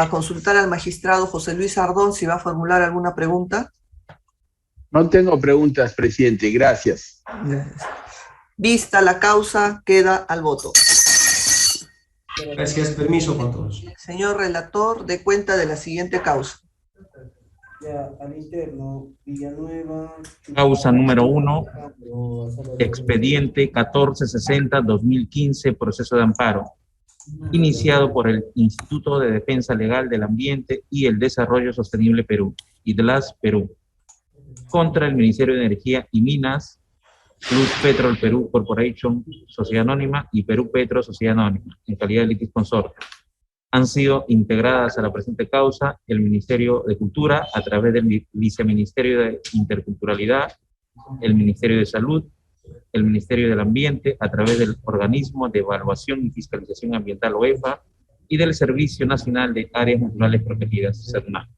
a consultar al magistrado José Luis Ardón si va a formular alguna pregunta. No tengo preguntas, presidente. Gracias. Vista la causa, queda al voto. Gracias, permiso con todos. Señor relator, dé cuenta de la siguiente causa. Ya, al interno, Villanueva. Causa número 1, expediente 1460-2015, proceso de amparo, iniciado por el Instituto de Defensa Legal del Ambiente y el Desarrollo Sostenible Perú, IDLAS Perú, contra el Ministerio de Energía y Minas, Plus Petrol Perú Corporation, Sociedad Anónima, y Perú Petro, Sociedad Anónima, en calidad de litisconsorte. Han sido integradas a la presente causa el Ministerio de Cultura a través del Viceministerio de Interculturalidad, el Ministerio de Salud, el Ministerio del Ambiente a través del Organismo de Evaluación y Fiscalización Ambiental OEFA y del Servicio Nacional de Áreas Naturales Protegidas, SERNAP.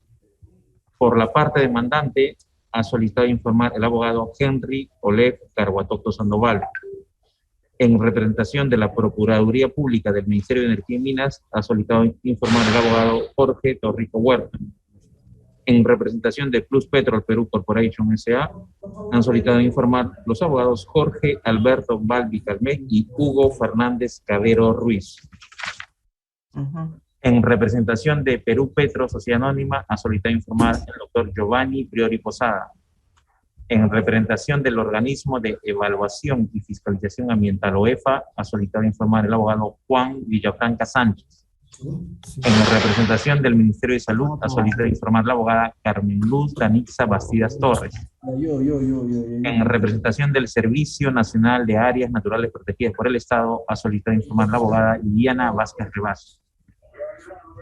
Por la parte demandante, ha solicitado informar el abogado Henry Oleg Carhuatocto Sandoval. En representación de la Procuraduría Pública del Ministerio de Energía y Minas, ha solicitado informar el abogado Jorge Torrico Huerta. En representación de Plus Petrol Perú Corporation S.A., han solicitado informar los abogados Jorge Alberto Balbi Calmé y Hugo Fernández Cabero Ruiz. En representación de Perú Petro Sociedad Anónima, ha solicitado informar el doctor Giovanni Priori Posada. En representación del Organismo de Evaluación y Fiscalización Ambiental OEFA, ha solicitado informar el abogado Juan Villafranca Sánchez. En representación del Ministerio de Salud, ha solicitado informar la abogada Carmen Luz Danixa Bastidas Torres. En representación del Servicio Nacional de Áreas Naturales Protegidas por el Estado, ha solicitado informar la abogada Liliana Vázquez Rivas.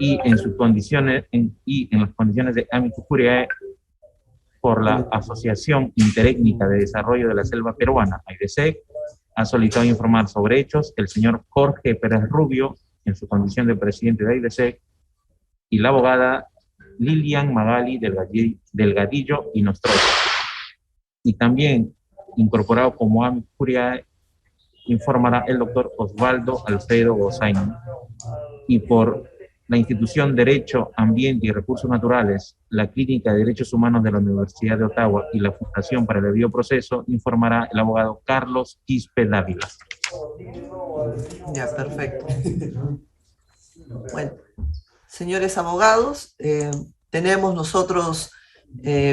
Y en sus condiciones, en las condiciones de amicus curiae, por la Asociación Interétnica de Desarrollo de la Selva Peruana, AIDESEC, ha solicitado informar sobre hechos el señor Jorge Pérez Rubio, en su condición de presidente de AIDESEC, y la abogada Lilian Magali Delgadillo y Nostroza. Y también, incorporado como amicus curiae, informará el doctor Osvaldo Alfredo Gozaín. Y por la institución Derecho, Ambiente y Recursos Naturales, la Clínica de Derechos Humanos de la Universidad de Ottawa y la Fundación para el Debido Proceso, informará el abogado Carlos Quispe Dávila. Ya, perfecto. Bueno, señores abogados, tenemos nosotros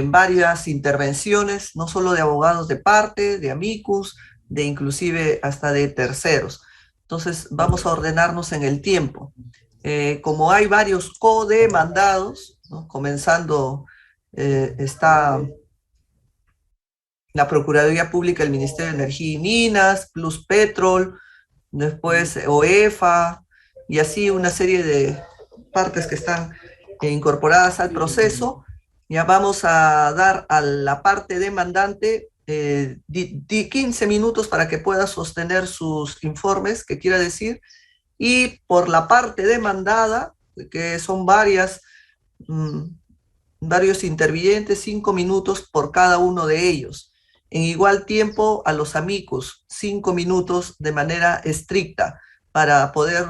varias intervenciones, no solo de abogados de parte, de amicus, de inclusive hasta de terceros. Entonces, vamos a ordenarnos en el tiempo. Como hay varios codemandados, ¿no? Comenzando está la Procuraduría Pública del Ministerio de Energía y Minas, Plus Petrol, después OEFA, y así una serie de partes que están incorporadas al proceso. Ya vamos a dar a la parte demandante 15 minutos para que pueda sostener sus informes, que quiera decir, y por la parte demandada, que son varios intervinientes, 5 minutos por cada uno de ellos. En igual tiempo a los amicus, 5 minutos de manera estricta para poder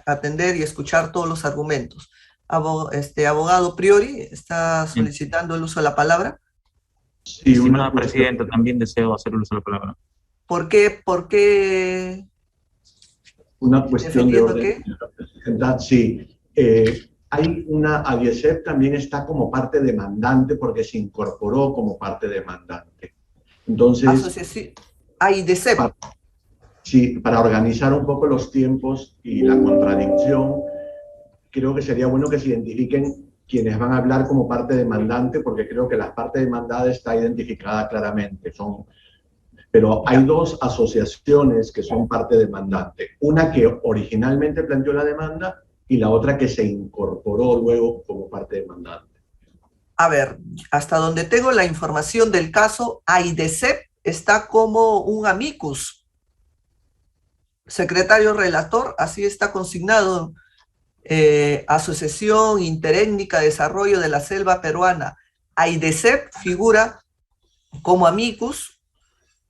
atender y escuchar todos los argumentos. Abogado Priori, ¿está solicitando el uso de la palabra? Sí, estimada presidenta, también deseo hacer el uso de la palabra. ¿Por qué? Una cuestión de orden, señora sí. Hay una, ADIESEP también está como parte demandante porque se incorporó como parte demandante. Entonces, asociación, AIDESEP. Sí, para organizar un poco los tiempos y la contradicción, creo que sería bueno que se identifiquen quienes van a hablar como parte demandante, porque creo que la parte demandada está identificada claramente. Pero hay dos asociaciones que son parte demandante. Una que originalmente planteó la demanda y la otra que se incorporó luego como parte demandante. A ver, hasta donde tengo la información del caso, AIDESEP está como un amicus. Secretario relator, así está consignado. Asociación Interétnica de Desarrollo de la Selva Peruana. AIDESEP figura como amicus.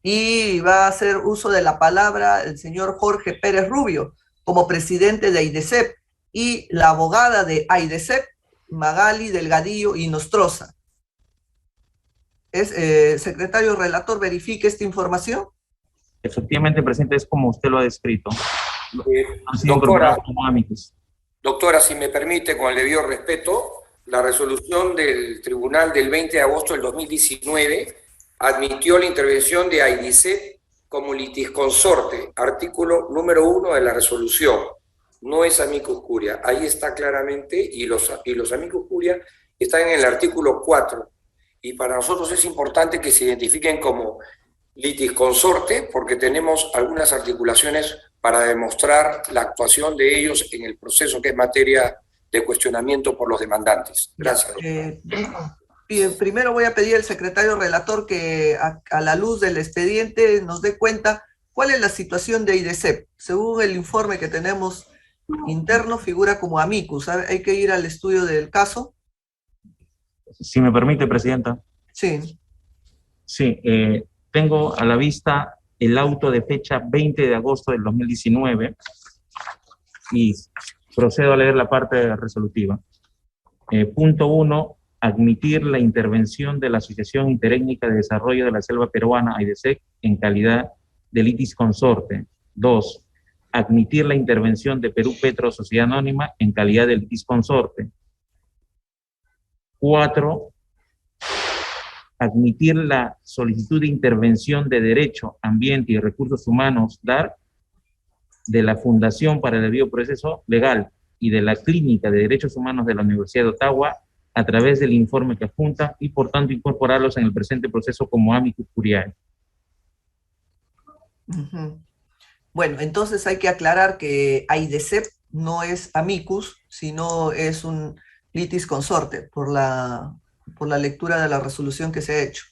Y va a hacer uso de la palabra el señor Jorge Pérez Rubio como presidente de AIDESEP. y la abogada de AIDESEP, Magali Delgadillo y Nostroza. Secretario relator, verifique esta información. Efectivamente, presidente, es como usted lo ha descrito. Han sido Doctora, incorporados como amicus. doctora, si me permite, con el debido respeto, la resolución del tribunal del 20 de agosto del 2019 admitió la intervención de AIDICEP como litisconsorte, artículo número 1 de la resolución. No es amicus curia, ahí está claramente, y los amicus curia están en el artículo 4. Y para nosotros es importante que se identifiquen como litisconsorte porque tenemos algunas articulaciones para demostrar la actuación de ellos en el proceso que es materia de cuestionamiento por los demandantes. Gracias. Primero voy a pedir al secretario relator que a la luz del expediente nos dé cuenta cuál es la situación de AIDESEP. Según el informe que tenemos interno, figura como amicus. Hay que ir al estudio del caso. Si me permite, presidenta. Sí. Sí, tengo a la vista el auto de fecha 20 de agosto del 2019 y procedo a leer la parte resolutiva. Punto 1, admitir la intervención de la Asociación Interétnica de Desarrollo de la Selva Peruana, AIDESEC, en calidad de litisconsorte. 2, admitir la intervención de Perú Petro Sociedad Anónima en calidad de litisconsorte. 4, admitir la solicitud de intervención de Derecho, Ambiente y Recursos Humanos, DAR, de la Fundación para el Debido Proceso Legal y de la Clínica de Derechos Humanos de la Universidad de Ottawa a través del informe que adjunta y por tanto incorporarlos en el presente proceso como amicus curiae. Bueno, entonces hay que aclarar que AIDESEP no es amicus, sino es un litisconsorte por la lectura de la resolución que se ha hecho.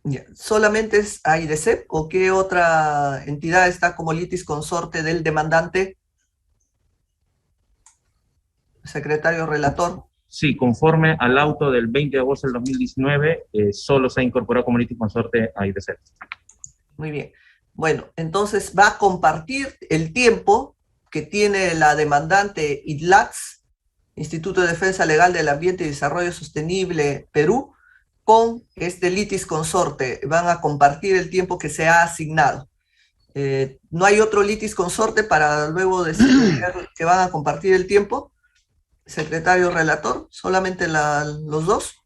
Ya. ¿Solamente es AIDESEP o qué otra entidad está como litisconsorte del demandante? Secretario relator. Sí, conforme al auto del 20 de agosto del 2019, solo se ha incorporado como litisconsorte a AIDESEP. Muy bien. Bueno, entonces va a compartir el tiempo que tiene la demandante IDLATS, Instituto de Defensa Legal del Ambiente y Desarrollo Sostenible Perú, con este litisconsorte. Van a compartir el tiempo que se ha asignado. ¿No hay otro litisconsorte para luego decir que van a compartir el tiempo? Secretario relator, ¿solamente los dos?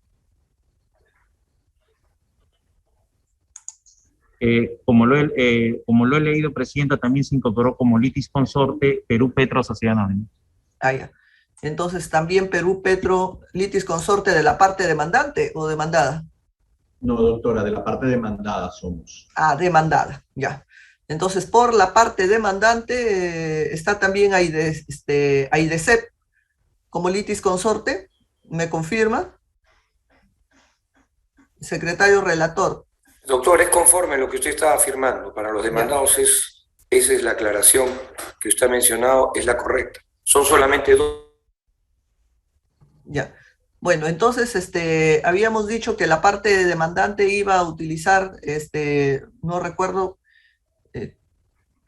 Como lo he leído, presidenta, también se incorporó como litisconsorte Perú Petro Sociedad Anónima. Ah, ya. Entonces, ¿también Perú Petro litisconsorte de la parte demandante o demandada? No, doctora, de la parte demandada somos. Ah, demandada, ya. Entonces, por la parte demandante está también AIDESEP como litisconsorte. ¿Me confirma? Secretario relator. Doctor, es conforme a lo que usted estaba afirmando. Para los demandados esa es la aclaración que usted ha mencionado, es la correcta. Son solamente dos. Ya. Bueno, entonces habíamos dicho que la parte demandante iba a utilizar, no recuerdo,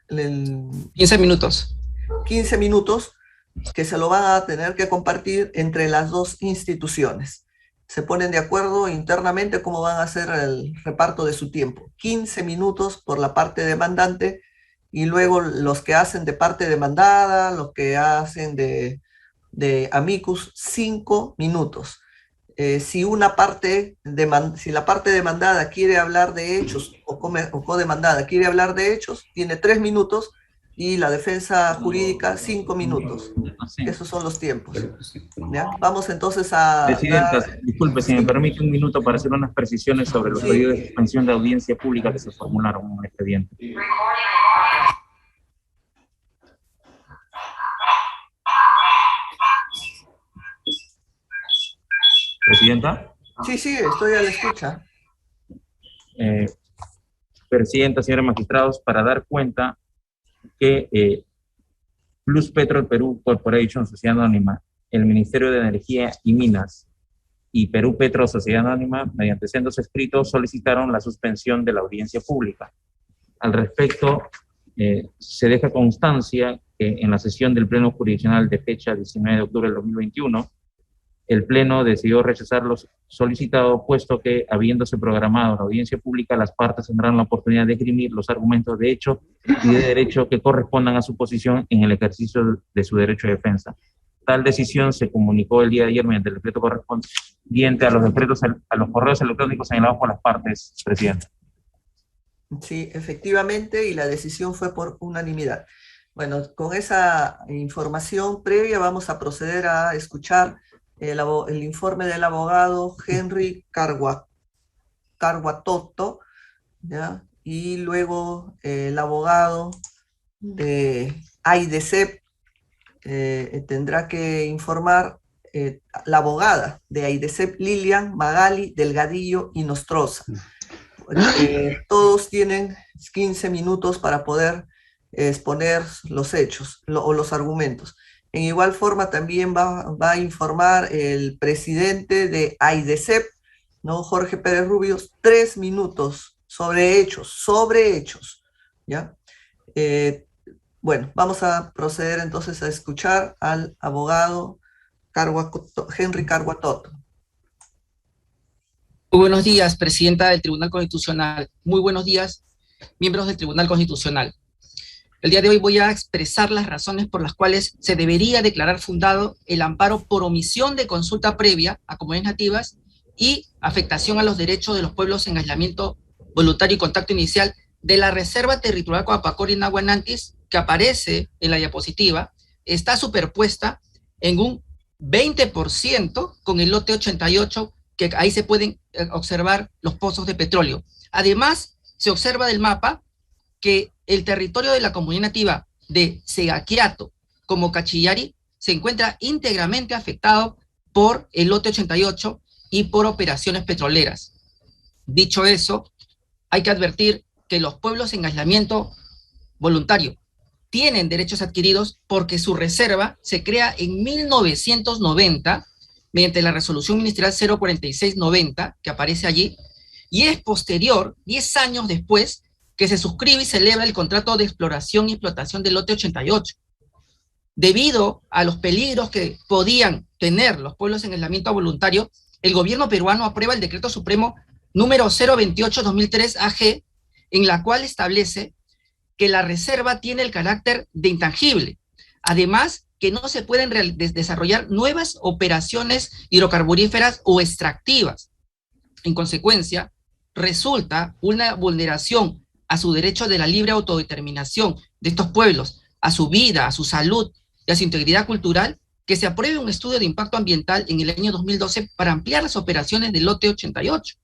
15 minutos. 15 minutos que se lo van a tener que compartir entre las dos instituciones. Se ponen de acuerdo internamente cómo van a hacer el reparto de su tiempo. 15 minutos por la parte demandante y luego los que hacen de parte demandada, los que hacen de amicus, 5 minutos. Si la parte demandada quiere hablar de hechos o codemandada quiere hablar de hechos, tiene 3 minutos y la defensa jurídica 5 minutos. Esos son los tiempos. ¿Ya? Vamos entonces a... Presidenta, disculpe, si me permite un minuto para hacer unas precisiones sobre los pedidos de suspensión de audiencia pública que se formularon en el expediente. ¿Presidenta? Sí, estoy a la escucha. Presidenta, señores magistrados, para dar cuenta que Plus Petrol Perú Corporation Sociedad Anónima, el Ministerio de Energía y Minas y Perú Petro Sociedad Anónima, mediante sendos escritos, solicitaron la suspensión de la audiencia pública. Al respecto, se deja constancia que que en la sesión del Pleno Jurisdiccional de fecha 19 de octubre del 2021, el Pleno decidió rechazar lo solicitado, puesto que, habiéndose programado la audiencia pública, las partes tendrán la oportunidad de esgrimir los argumentos de hecho y de derecho que correspondan a su posición en el ejercicio de su derecho de defensa. Tal decisión se comunicó el día de ayer mediante el decreto correspondiente a los correos electrónicos señalados por las partes, presidente. Sí, efectivamente, y la decisión fue por unanimidad. Bueno, con esa información previa vamos a proceder a escuchar el informe del abogado Henry Carguatotto, ¿ya? Y luego el abogado de AIDESEP tendrá que informar la abogada de AIDESEP, Lilian Magali Delgadillo y Nostroza. Todos tienen 15 minutos para poder exponer los hechos o los argumentos. En igual forma también va a informar el presidente de AIDESEP, ¿no? Jorge Pérez Rubios, 3 minutos sobre hechos, ¿ya? Bueno, vamos a proceder entonces a escuchar al abogado Henry Carguatotto. Muy buenos días, presidenta del Tribunal Constitucional. Muy buenos días, miembros del Tribunal Constitucional. El día de hoy voy a expresar las razones por las cuales se debería declarar fundado el amparo por omisión de consulta previa a comunidades nativas y afectación a los derechos de los pueblos en aislamiento voluntario y contacto inicial de la Reserva Territorial Coapacori Nahuanantis, que aparece en la diapositiva, está superpuesta en un 20% con el lote 88, que ahí se pueden observar los pozos de petróleo. Además, se observa del mapa que el territorio de la comunidad nativa de Segaquiato como Cachillari se encuentra íntegramente afectado por el lote 88 y por operaciones petroleras. Dicho eso, hay que advertir que los pueblos en aislamiento voluntario tienen derechos adquiridos porque su reserva se crea en 1990 mediante la resolución ministerial 04690 que aparece allí, y es posterior, 10 años después, que se suscribe y celebra el contrato de exploración y explotación del lote 88. Debido a los peligros que podían tener los pueblos en aislamiento voluntario, el gobierno peruano aprueba el decreto supremo número 028-2003 AG, en la cual establece que la reserva tiene el carácter de intangible. Además, que no se pueden desarrollar nuevas operaciones hidrocarburíferas o extractivas. En consecuencia, resulta una vulneración a su derecho de la libre autodeterminación de estos pueblos, a su vida, a su salud y a su integridad cultural, que se apruebe un estudio de impacto ambiental en el año 2012 para ampliar las operaciones del lote 88.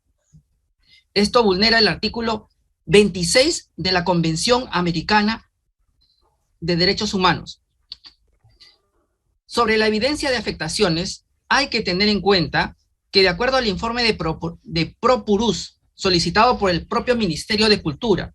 Esto vulnera el artículo 26 de la Convención Americana de Derechos Humanos. Sobre la evidencia de afectaciones, hay que tener en cuenta que, de acuerdo al informe de Propurus, solicitado por el propio Ministerio de Cultura,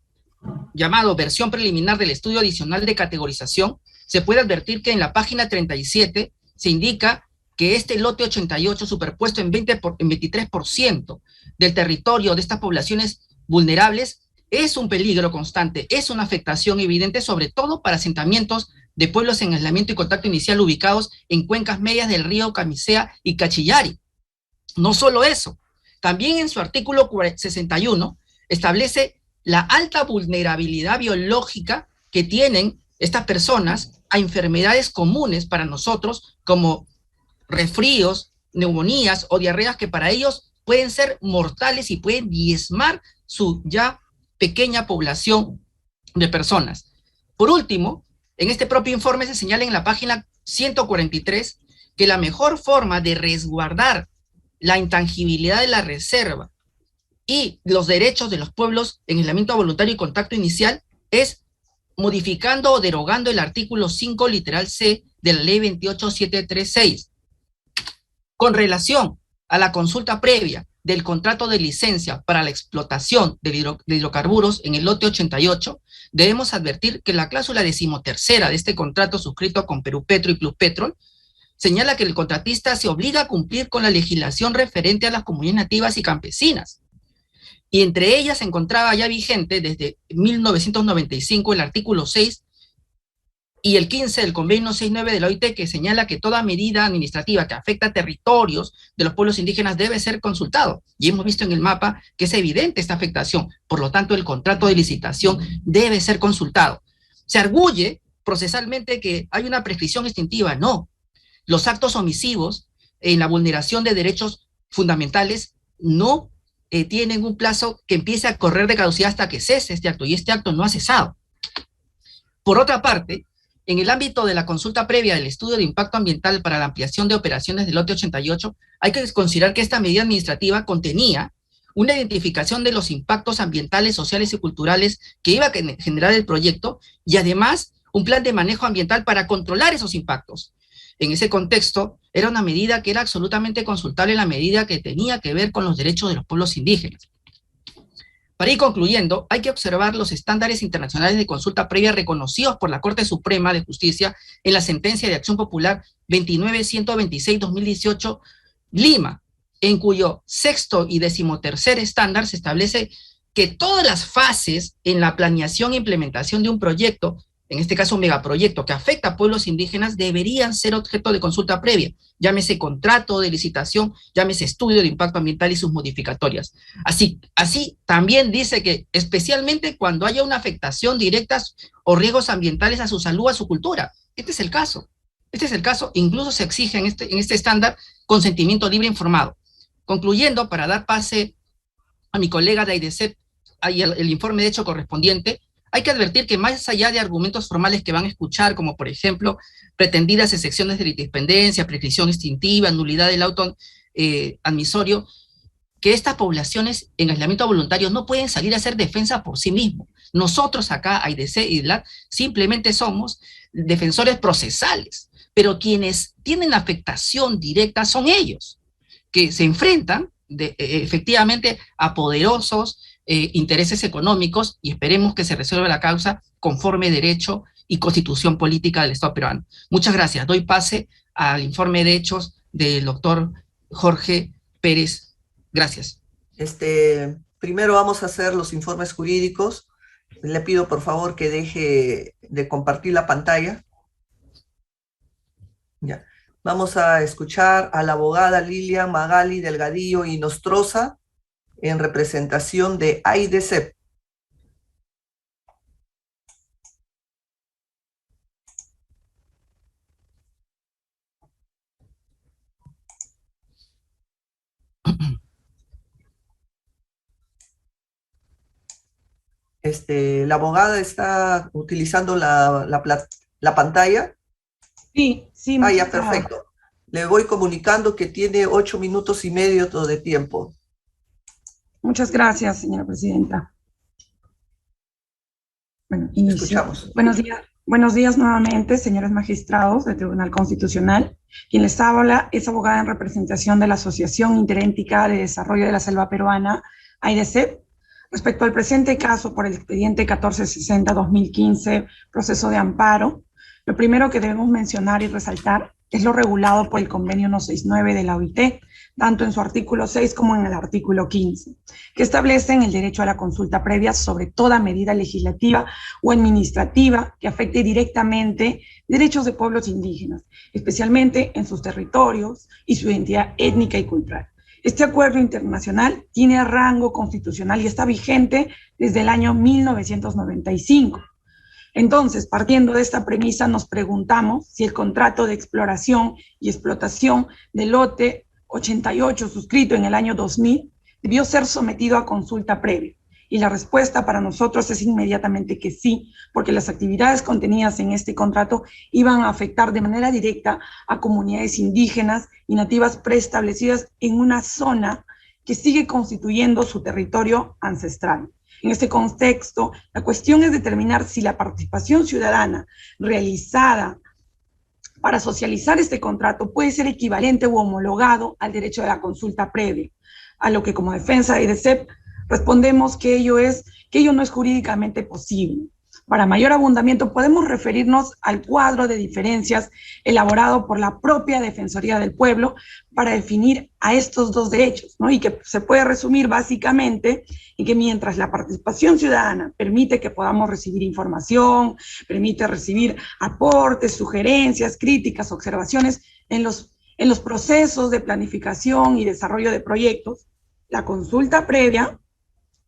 llamado versión preliminar del estudio adicional de categorización, se puede advertir que en la página 37 se indica que este lote 88 superpuesto en 23% del territorio de estas poblaciones vulnerables es un peligro constante, es una afectación evidente, sobre todo para asentamientos de pueblos en aislamiento y contacto inicial ubicados en cuencas medias del río Camisea y Cachillari. No solo eso, también en su artículo 61 establece la alta vulnerabilidad biológica que tienen estas personas a enfermedades comunes para nosotros, como resfríos, neumonías o diarreas, que para ellos pueden ser mortales y pueden diezmar su ya pequeña población de personas. Por último, en este propio informe se señala en la página 143 que la mejor forma de resguardar la intangibilidad de la reserva y los derechos de los pueblos en aislamiento voluntario y contacto inicial es modificando o derogando el artículo 5 literal C de la ley 28736. Con relación a la consulta previa del contrato de licencia para la explotación de hidrocarburos en el lote 88, debemos advertir que la cláusula 13ª de este contrato suscrito con Perú Petro y Plus Petrol señala que el contratista se obliga a cumplir con la legislación referente a las comunidades nativas y campesinas. Y entre ellas se encontraba ya vigente desde 1995 el artículo 6 y el 15 del convenio 69 de la OIT, que señala que toda medida administrativa que afecta a territorios de los pueblos indígenas debe ser consultado. Y hemos visto en el mapa que es evidente esta afectación. Por lo tanto, el contrato de licitación debe ser consultado. Se arguye procesalmente que hay una prescripción extintiva. No. Los actos omisivos en la vulneración de derechos fundamentales no tienen un plazo que empiece a correr de caducidad hasta que cese este acto, y este acto no ha cesado. Por otra parte, en el ámbito de la consulta previa del estudio de impacto ambiental para la ampliación de operaciones del lote 88, hay que considerar que esta medida administrativa contenía una identificación de los impactos ambientales, sociales y culturales que iba a generar el proyecto, y además un plan de manejo ambiental para controlar esos impactos. En ese contexto, era una medida que era absolutamente consultable en la medida que tenía que ver con los derechos de los pueblos indígenas. Para ir concluyendo, hay que observar los estándares internacionales de consulta previa reconocidos por la Corte Suprema de Justicia en la sentencia de Acción Popular 29-126-2018 Lima, en cuyo sexto y decimotercer estándar se establece que todas las fases en la planeación e implementación de un proyecto, en este caso un megaproyecto que afecta a pueblos indígenas, deberían ser objeto de consulta previa, llámese contrato de licitación, llámese estudio de impacto ambiental y sus modificatorias. Así también dice que especialmente cuando haya una afectación directa o riesgos ambientales a su salud, a su cultura. Este es el caso, incluso se exige en este estándar consentimiento libre informado. Concluyendo, para dar pase a mi colega de AIDESEP y el informe de hecho correspondiente, hay que advertir que más allá de argumentos formales que van a escuchar, como por ejemplo pretendidas excepciones de litipendencia, prescripción extintiva, nulidad del auto admisorio, que estas poblaciones en aislamiento voluntario no pueden salir a hacer defensa por sí mismos. Nosotros acá, AIDC y DLAT, simplemente somos defensores procesales, pero quienes tienen afectación directa son ellos, que se enfrentan efectivamente a poderosos intereses económicos, y esperemos que se resuelva la causa conforme derecho y constitución política del Estado peruano. Muchas gracias. Doy pase al informe de hechos del doctor Jorge Pérez. Gracias. Primero vamos a hacer los informes jurídicos. Le pido por favor que deje de compartir la pantalla. Ya. Vamos a escuchar a la abogada Lilian Magali Delgadillo y Nostroza en representación de AIDESEP. La abogada está utilizando la pantalla. Sí, sí. Ya, perfecto. Le voy comunicando que tiene 8 minutos y medio de tiempo. Muchas gracias, señora presidenta. Bueno, inicio. Escuchamos. Buenos días nuevamente, señores magistrados del Tribunal Constitucional. Quien les habla es abogada en representación de la Asociación Interétnica de Desarrollo de la Selva Peruana, AIDESEP, respecto al presente caso por el expediente 1460-2015, proceso de amparo. Lo primero que debemos mencionar y resaltar es lo regulado por el convenio 169 de la OIT, tanto en su artículo 6 como en el artículo 15, que establecen el derecho a la consulta previa sobre toda medida legislativa o administrativa que afecte directamente derechos de pueblos indígenas, especialmente en sus territorios y su identidad étnica y cultural. Este acuerdo internacional tiene rango constitucional y está vigente desde el año 1995. Entonces, partiendo de esta premisa, nos preguntamos si el contrato de exploración y explotación del lote 88, suscrito en el año 2000, debió ser sometido a consulta previa. Y la respuesta para nosotros es inmediatamente que sí, porque las actividades contenidas en este contrato iban a afectar de manera directa a comunidades indígenas y nativas preestablecidas en una zona que sigue constituyendo su territorio ancestral. En este contexto, la cuestión es determinar si la participación ciudadana realizada para socializar este contrato puede ser equivalente u homologado al derecho de la consulta previa, a lo que como defensa de AIDESEP respondemos que ello no es jurídicamente posible. Para mayor abundamiento, podemos referirnos al cuadro de diferencias elaborado por la propia Defensoría del Pueblo para definir a estos dos derechos, ¿no? Y que se puede resumir básicamente en que mientras la participación ciudadana permite que podamos recibir información, permite recibir aportes, sugerencias, críticas, observaciones en los procesos de planificación y desarrollo de proyectos, la consulta previa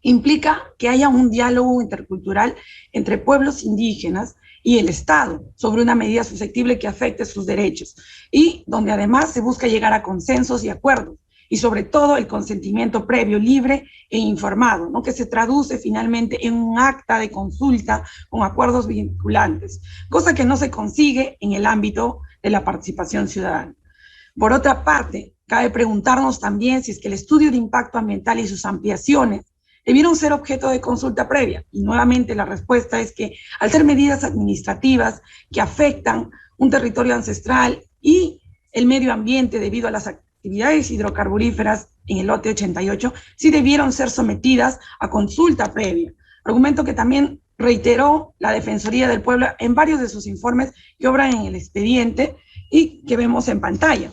implica que haya un diálogo intercultural entre pueblos indígenas y el Estado sobre una medida susceptible que afecte sus derechos y donde además se busca llegar a consensos y acuerdos y sobre todo el consentimiento previo, libre e informado, ¿no? Que se traduce finalmente en un acta de consulta con acuerdos vinculantes, cosa que no se consigue en el ámbito de la participación ciudadana. Por otra parte, cabe preguntarnos también si es que el estudio de impacto ambiental y sus ampliaciones debieron ser objeto de consulta previa. Y nuevamente la respuesta es que al ser medidas administrativas que afectan un territorio ancestral y el medio ambiente debido a las actividades hidrocarburíferas en el lote 88, sí debieron ser sometidas a consulta previa. Argumento que también reiteró la Defensoría del Pueblo en varios de sus informes que obran en el expediente y que vemos en pantalla.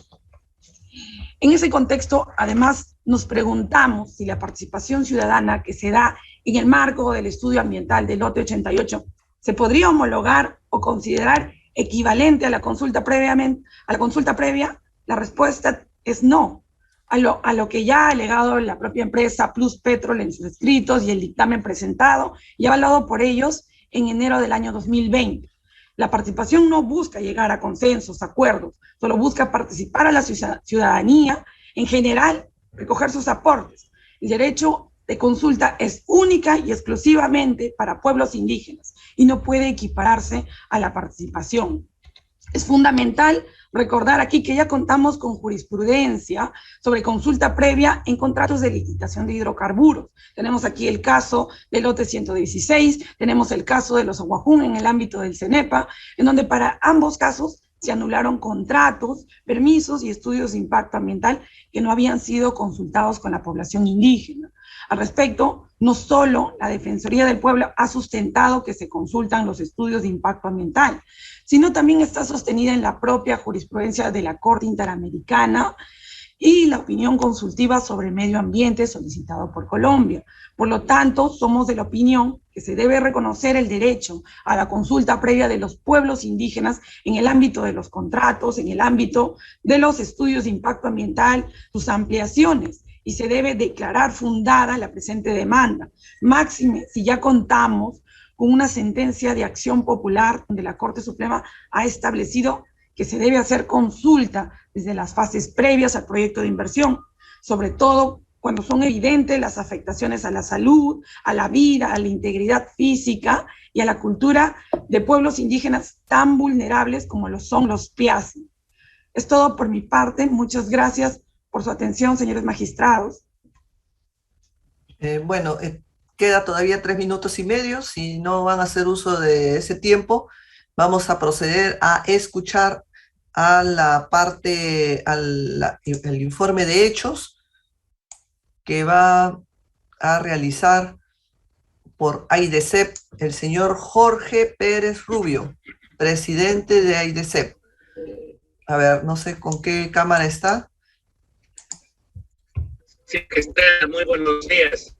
En ese contexto, además, nos preguntamos si la participación ciudadana que se da en el marco del estudio ambiental del lote 88 se podría homologar o considerar equivalente a la consulta previa. La respuesta es no. A lo que ya ha alegado la propia empresa Plus Petrol en sus escritos y el dictamen presentado y avalado por ellos en enero del año 2020. La participación no busca llegar a consensos, acuerdos, solo busca participar a la ciudadanía en general, recoger sus aportes. El derecho de consulta es única y exclusivamente para pueblos indígenas y no puede equipararse a la participación. Es fundamental recordar aquí que ya contamos con jurisprudencia sobre consulta previa en contratos de licitación de hidrocarburos. Tenemos aquí el caso del lote 116, tenemos el caso de los Aguajún en el ámbito del CENEPA, en donde para ambos casos se anularon contratos, permisos y estudios de impacto ambiental que no habían sido consultados con la población indígena. Al respecto, no solo la Defensoría del Pueblo ha sustentado que se consultan los estudios de impacto ambiental, sino también está sostenida en la propia jurisprudencia de la Corte Interamericana y la opinión consultiva sobre el medio ambiente solicitado por Colombia. Por lo tanto, somos de la opinión que se debe reconocer el derecho a la consulta previa de los pueblos indígenas en el ámbito de los contratos, en el ámbito de los estudios de impacto ambiental, sus ampliaciones, y se debe declarar fundada la presente demanda. Máxime, si ya contamos con una sentencia de acción popular donde la Corte Suprema ha establecido que se debe hacer consulta desde las fases previas al proyecto de inversión, sobre todo cuando son evidentes las afectaciones a la salud, a la vida, a la integridad física y a la cultura de pueblos indígenas tan vulnerables como lo son los Piasi. Es todo por mi parte. Muchas gracias por su atención, señores magistrados. Queda todavía 3 minutos y medio. Si no van a hacer uso de ese tiempo, vamos a proceder a escuchar a la parte, el informe de hechos que va a realizar por AIDESEP el señor Jorge Pérez Rubio, presidente de AIDESEP. A ver, no sé con qué cámara está. Sí, que está. Muy buenos días.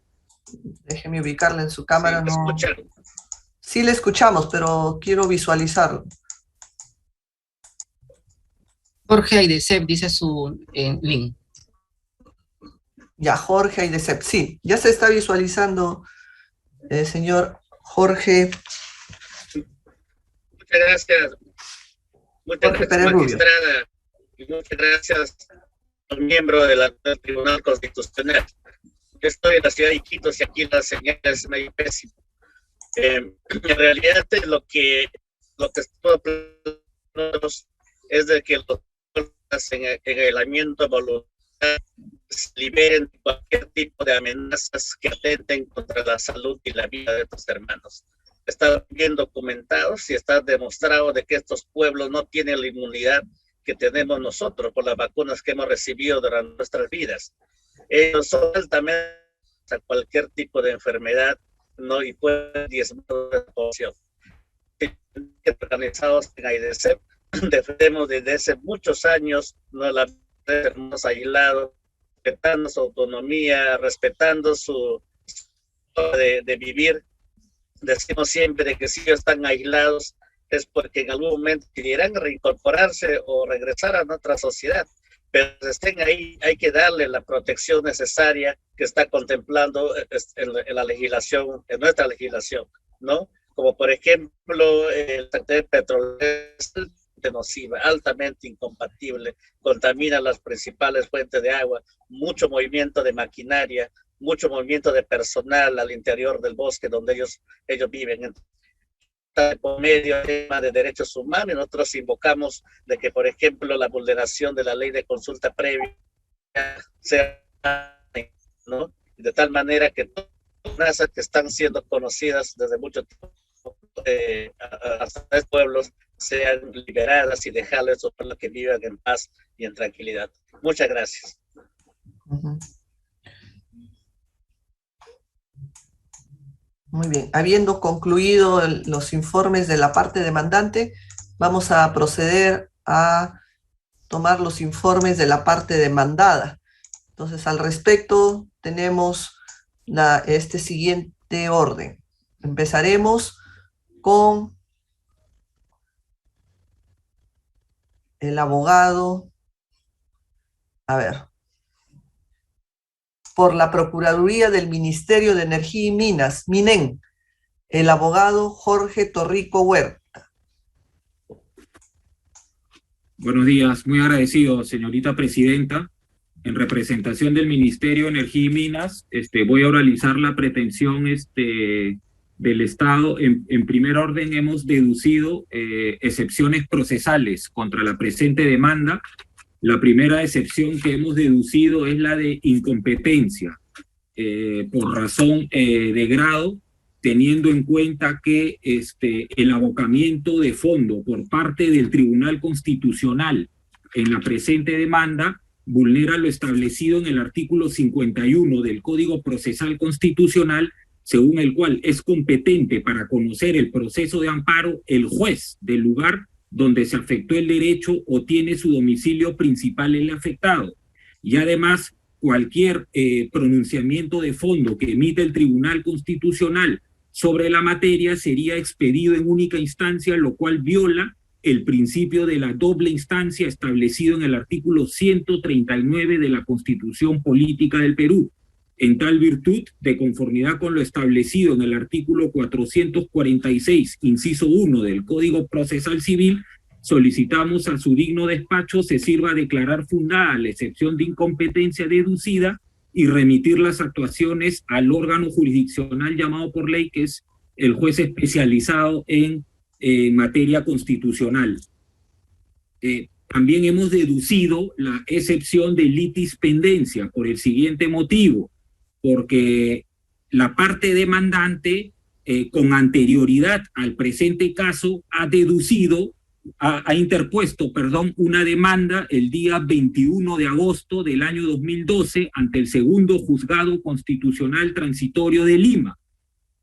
Déjeme ubicarla en su cámara. Sí, no. escuchan. Sí le escuchamos, pero quiero visualizarlo. Jorge Aidesep dice su link. Ya, Jorge Aidesep. Sí, ya se está visualizando, señor Jorge. Muchas gracias. Muchas gracias, magistrada. Y muchas gracias al miembro del Tribunal Constitucional. Yo estoy en la ciudad de Iquitos y aquí las señales medio pésimo. En realidad lo que estamos es de que los en aislamiento voluntario se liberen de cualquier tipo de amenazas que atenten contra la salud y la vida de estos hermanos. Está bien documentados y está demostrado de que estos pueblos no tienen la inmunidad que tenemos nosotros por las vacunas que hemos recibido durante nuestras vidas. Ellos son altamente a cualquier tipo de enfermedad, ¿no? Y pueden diezmar la población. organizados en AIDESEP, defendemos desde hace muchos años, no la hemos aislado, respetando su autonomía, respetando su de vivir. Decimos siempre de que si ellos están aislados es porque en algún momento quieran reincorporarse o regresar a nuestra sociedad, pero estén ahí, hay que darle la protección necesaria que está contemplando en la legislación, en nuestra legislación, ¿no? Como por ejemplo el sector petrolero es nociva, altamente incompatible, contamina las principales fuentes de agua, mucho movimiento de maquinaria, mucho movimiento de personal al interior del bosque donde ellos viven. Por medio del tema de derechos humanos, nosotros invocamos de que, por ejemplo, la vulneración de la ley de consulta previa sea, ¿no? De tal manera que todas las razas que están siendo conocidas desde mucho tiempo hasta los pueblos sean liberadas y dejarles a esos pueblos que vivan en paz y en tranquilidad. Muchas gracias. Muy bien, habiendo concluido los informes de la parte demandante, vamos a proceder a tomar los informes de la parte demandada. Entonces, al respecto, tenemos este siguiente orden. Empezaremos con el abogado, por la Procuraduría del Ministerio de Energía y Minas, MINEN, el abogado Jorge Torrico Huerta. Buenos días, muy agradecido, señorita presidenta. En representación del Ministerio de Energía y Minas, voy a oralizar la pretensión del Estado. En primer orden, hemos deducido excepciones procesales contra la presente demanda. La primera excepción que hemos deducido es la de incompetencia por razón de grado, teniendo en cuenta que el abocamiento de fondo por parte del Tribunal Constitucional en la presente demanda vulnera lo establecido en el artículo 51 del Código Procesal Constitucional, según el cual es competente para conocer el proceso de amparo el juez del lugar donde se afectó el derecho o tiene su domicilio principal el afectado. Y además, cualquier pronunciamiento de fondo que emite el Tribunal Constitucional sobre la materia sería expedido en única instancia, lo cual viola el principio de la doble instancia establecido en el artículo 139 de la Constitución Política del Perú. En tal virtud, de conformidad con lo establecido en el artículo 446, inciso 1 del Código Procesal Civil, solicitamos a su digno despacho se sirva a declarar fundada la excepción de incompetencia deducida y remitir las actuaciones al órgano jurisdiccional llamado por ley, que es el juez especializado en materia constitucional. También hemos deducido la excepción de litis pendencia por el siguiente motivo, porque la parte demandante, con anterioridad al presente caso, ha interpuesto una demanda el día 21 de agosto del año 2012 ante el segundo juzgado constitucional transitorio de Lima,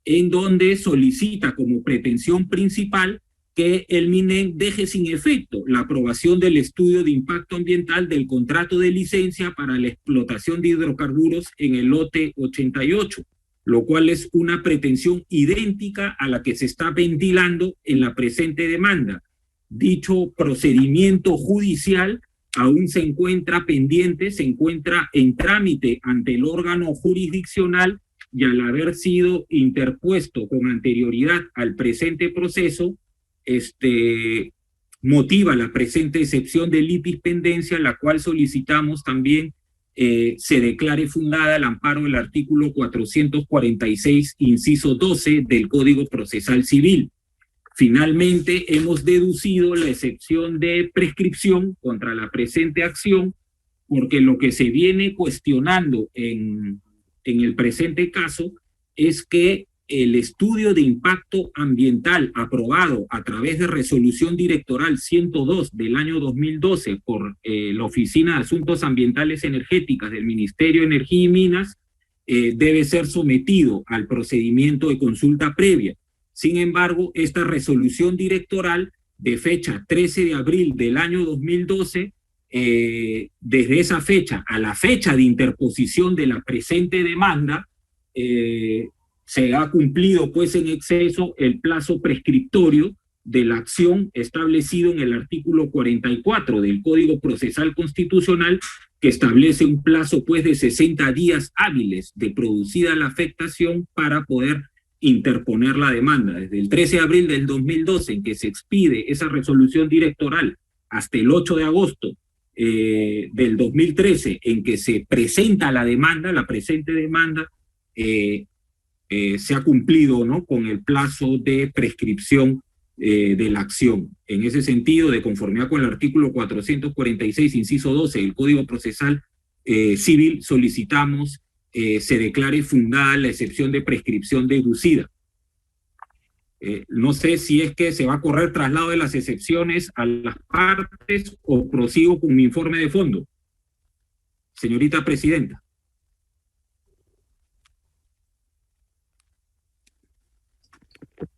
en donde solicita como pretensión principal que el MINEN deje sin efecto la aprobación del estudio de impacto ambiental del contrato de licencia para la explotación de hidrocarburos en el lote 88, lo cual es una pretensión idéntica a la que se está ventilando en la presente demanda. Dicho procedimiento judicial aún se encuentra pendiente, se encuentra en trámite ante el órgano jurisdiccional y al haber sido interpuesto con anterioridad al presente proceso, motiva la presente excepción de litis pendencia, la cual solicitamos también se declare fundada al amparo del artículo 446, inciso 12 del Código Procesal Civil. Finalmente, hemos deducido la excepción de prescripción contra la presente acción, porque lo que se viene cuestionando en el presente caso es que el estudio de impacto ambiental aprobado a través de resolución directoral 102 del año 2012 por la Oficina de Asuntos Ambientales Energéticas del Ministerio de Energía y Minas debe ser sometido al procedimiento de consulta previa. Sin embargo, esta resolución directoral de fecha 13 de abril del año 2012, desde esa fecha a la fecha de interposición de la presente demanda, se ha cumplido pues en exceso el plazo prescriptorio de la acción establecido en el artículo 44 del Código Procesal Constitucional, que establece un plazo pues de 60 días hábiles de producida la afectación para poder interponer la demanda. Desde el 13 de abril del 2012, en que se expide esa resolución directoral, hasta el 8 de agosto del 2013, en que se presenta la demanda, la presente demanda, se ha cumplido, ¿no?, con el plazo de prescripción de la acción. En ese sentido, de conformidad con el artículo 446, inciso 12 del Código Procesal Civil, solicitamos se declare fundada la excepción de prescripción deducida. No sé si es que se va a correr traslado de las excepciones a las partes o prosigo con mi informe de fondo. Señorita Presidenta.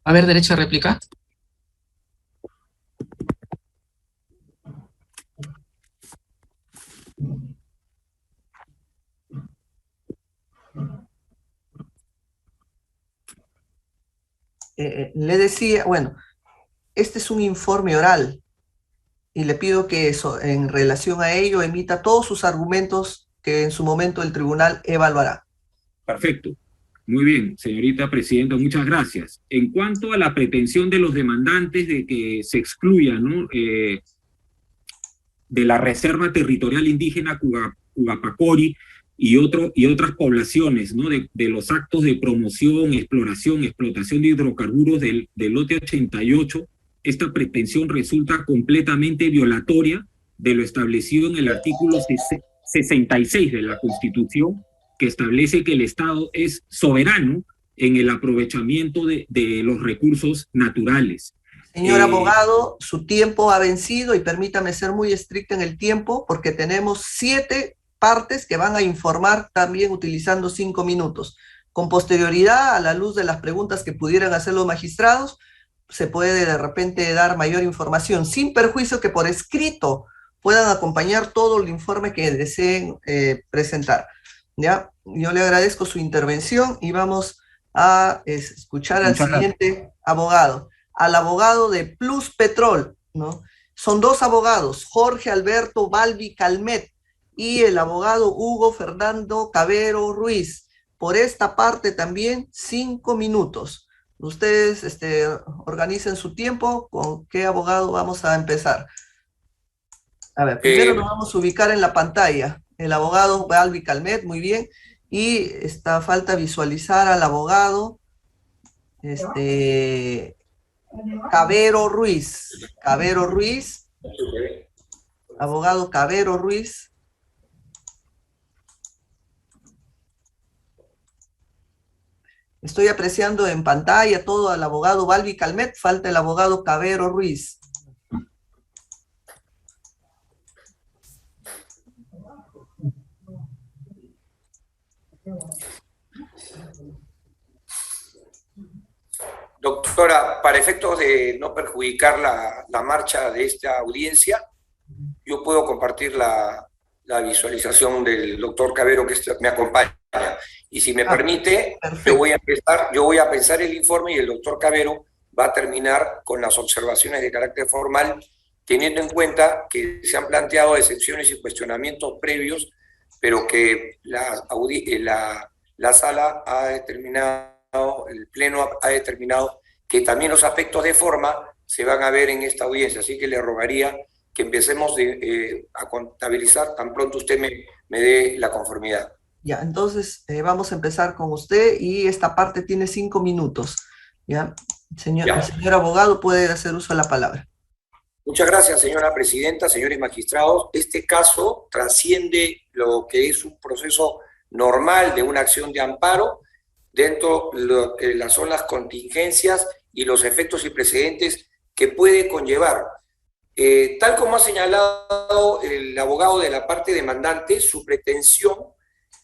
A ver, derecho a réplica. Le decía, bueno, este es un informe oral y le pido que eso, en relación a ello, emita todos sus argumentos que en su momento el tribunal evaluará. Perfecto. Muy bien, señorita Presidenta, muchas gracias. En cuanto a la pretensión de los demandantes de que se excluya, ¿no?, de la Reserva Territorial Indígena Cugapacori y otras poblaciones, ¿no?, de los actos de promoción, exploración, explotación de hidrocarburos del lote 88, esta pretensión resulta completamente violatoria de lo establecido en el artículo 66 de la Constitución, que establece que el Estado es soberano en el aprovechamiento de los recursos naturales. Señor abogado, su tiempo ha vencido y permítame ser muy estricta en el tiempo porque tenemos 7 partes que van a informar también utilizando 5 minutos. Con posterioridad, a la luz de las preguntas que pudieran hacer los magistrados, se puede de repente dar mayor información, sin perjuicio que por escrito puedan acompañar todo el informe que deseen presentar. ¿Ya? Yo le agradezco su intervención y vamos a escuchar al siguiente abogado, al abogado de Plus Petrol, ¿no? Son 2 abogados, Jorge Alberto Balbi Calmet y el abogado Hugo Fernando Cabero Ruiz. Por esta parte también 5 minutos. Ustedes organicen su tiempo. ¿Con qué abogado vamos a empezar? A ver, primero nos vamos a ubicar en la pantalla. El abogado Balbi Calmet, muy bien. Y falta visualizar al abogado Cabero Ruiz. Cabero Ruiz. Abogado Cabero Ruiz. Estoy apreciando en pantalla todo al abogado Balbi Calmet, falta el abogado Cabero Ruiz. Doctora, para efectos de no perjudicar la marcha de esta audiencia, yo puedo compartir la visualización del doctor Cabero que me acompaña. Y si me permite, yo voy a pensar el informe y el doctor Cabero va a terminar con las observaciones de carácter formal, teniendo en cuenta que se han planteado excepciones y cuestionamientos previos, pero que la sala ha determinado, el Pleno ha determinado que también los aspectos de forma se van a ver en esta audiencia. Así que le rogaría que empecemos a contabilizar tan pronto usted me dé la conformidad. Ya, entonces vamos a empezar con usted y esta parte tiene 5 minutos. ¿Ya? El señor abogado puede hacer uso de la palabra. Muchas gracias, señora presidenta, señores magistrados. Este caso trasciende lo que es un proceso normal de una acción de amparo dentro de lo que son las contingencias y los efectos y precedentes que puede conllevar. Tal como ha señalado el abogado de la parte demandante, su pretensión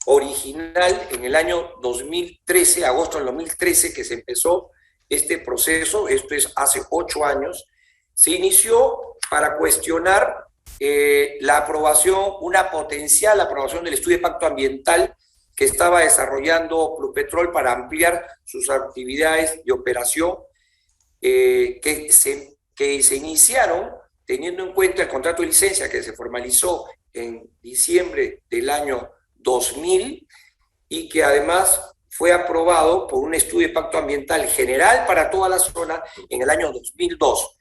original en el año 2013, agosto del 2013, que se empezó este proceso, esto es hace 8 años, se inició para cuestionar la aprobación, una potencial aprobación del estudio de impacto ambiental que estaba desarrollando Pluspetrol para ampliar sus actividades de operación, que se iniciaron teniendo en cuenta el contrato de licencia que se formalizó en diciembre del año 2000 y que además fue aprobado por un estudio de impacto ambiental general para toda la zona en el año 2002.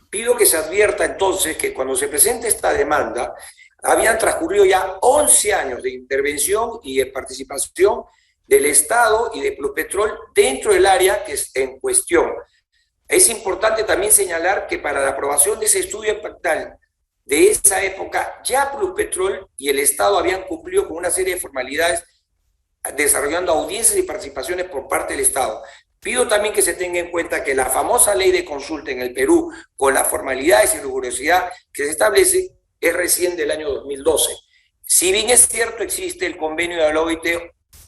Pido que se advierta entonces que cuando se presente esta demanda, habían transcurrido ya 11 años de intervención y de participación del Estado y de Pluspetrol dentro del área que es en cuestión. Es importante también señalar que para la aprobación de ese estudio ambiental de esa época, ya Pluspetrol y el Estado habían cumplido con una serie de formalidades desarrollando audiencias y participaciones por parte del Estado. Pido también que se tenga en cuenta que la famosa ley de consulta en el Perú, con las formalidades y rigurosidad que se establece, es recién del año 2012. Si bien es cierto, existe el convenio de la OIT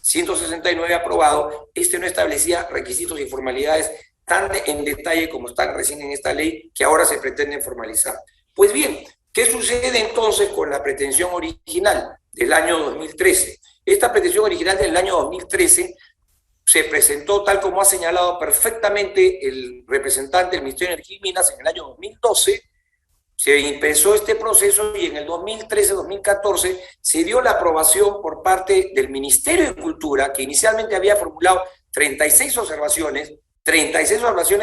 169 aprobado, este no establecía requisitos y formalidades tan en detalle como están recién en esta ley que ahora se pretenden formalizar. Pues bien, ¿qué sucede entonces con la pretensión original del año 2013? Esta pretensión original del año 2013 se presentó tal como ha señalado perfectamente el representante del Ministerio de Energía y Minas en el año 2012, se empezó este proceso y en el 2013-2014 se dio la aprobación por parte del Ministerio de Cultura, que inicialmente había formulado 36 observaciones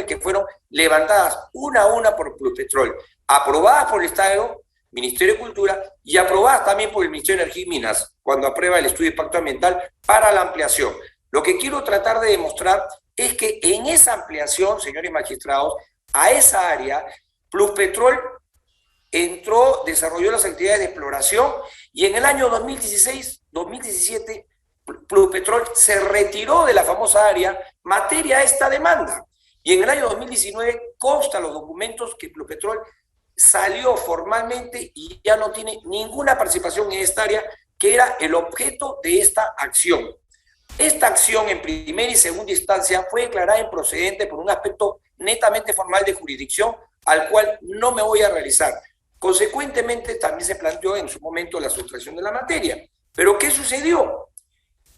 que fueron levantadas una a una por Pluspetrol, aprobadas por el Estado, Ministerio de Cultura, y aprobadas también por el Ministerio de Energía y Minas, cuando aprueba el estudio de impacto ambiental para la ampliación. Lo que quiero tratar de demostrar es que en esa ampliación, señores magistrados, a esa área, Pluspetrol entró, desarrolló las actividades de exploración y en el año 2016-2017 Pluspetrol se retiró de la famosa área materia a esta demanda. Y en el año 2019 constan los documentos que Pluspetrol salió formalmente y ya no tiene ninguna participación en esta área que era el objeto de esta acción. Esta acción en primera y segunda instancia fue declarada improcedente por un aspecto netamente formal de jurisdicción al cual no me voy a realizar. Consecuentemente, también se planteó en su momento la sustracción de la materia. ¿Pero qué sucedió?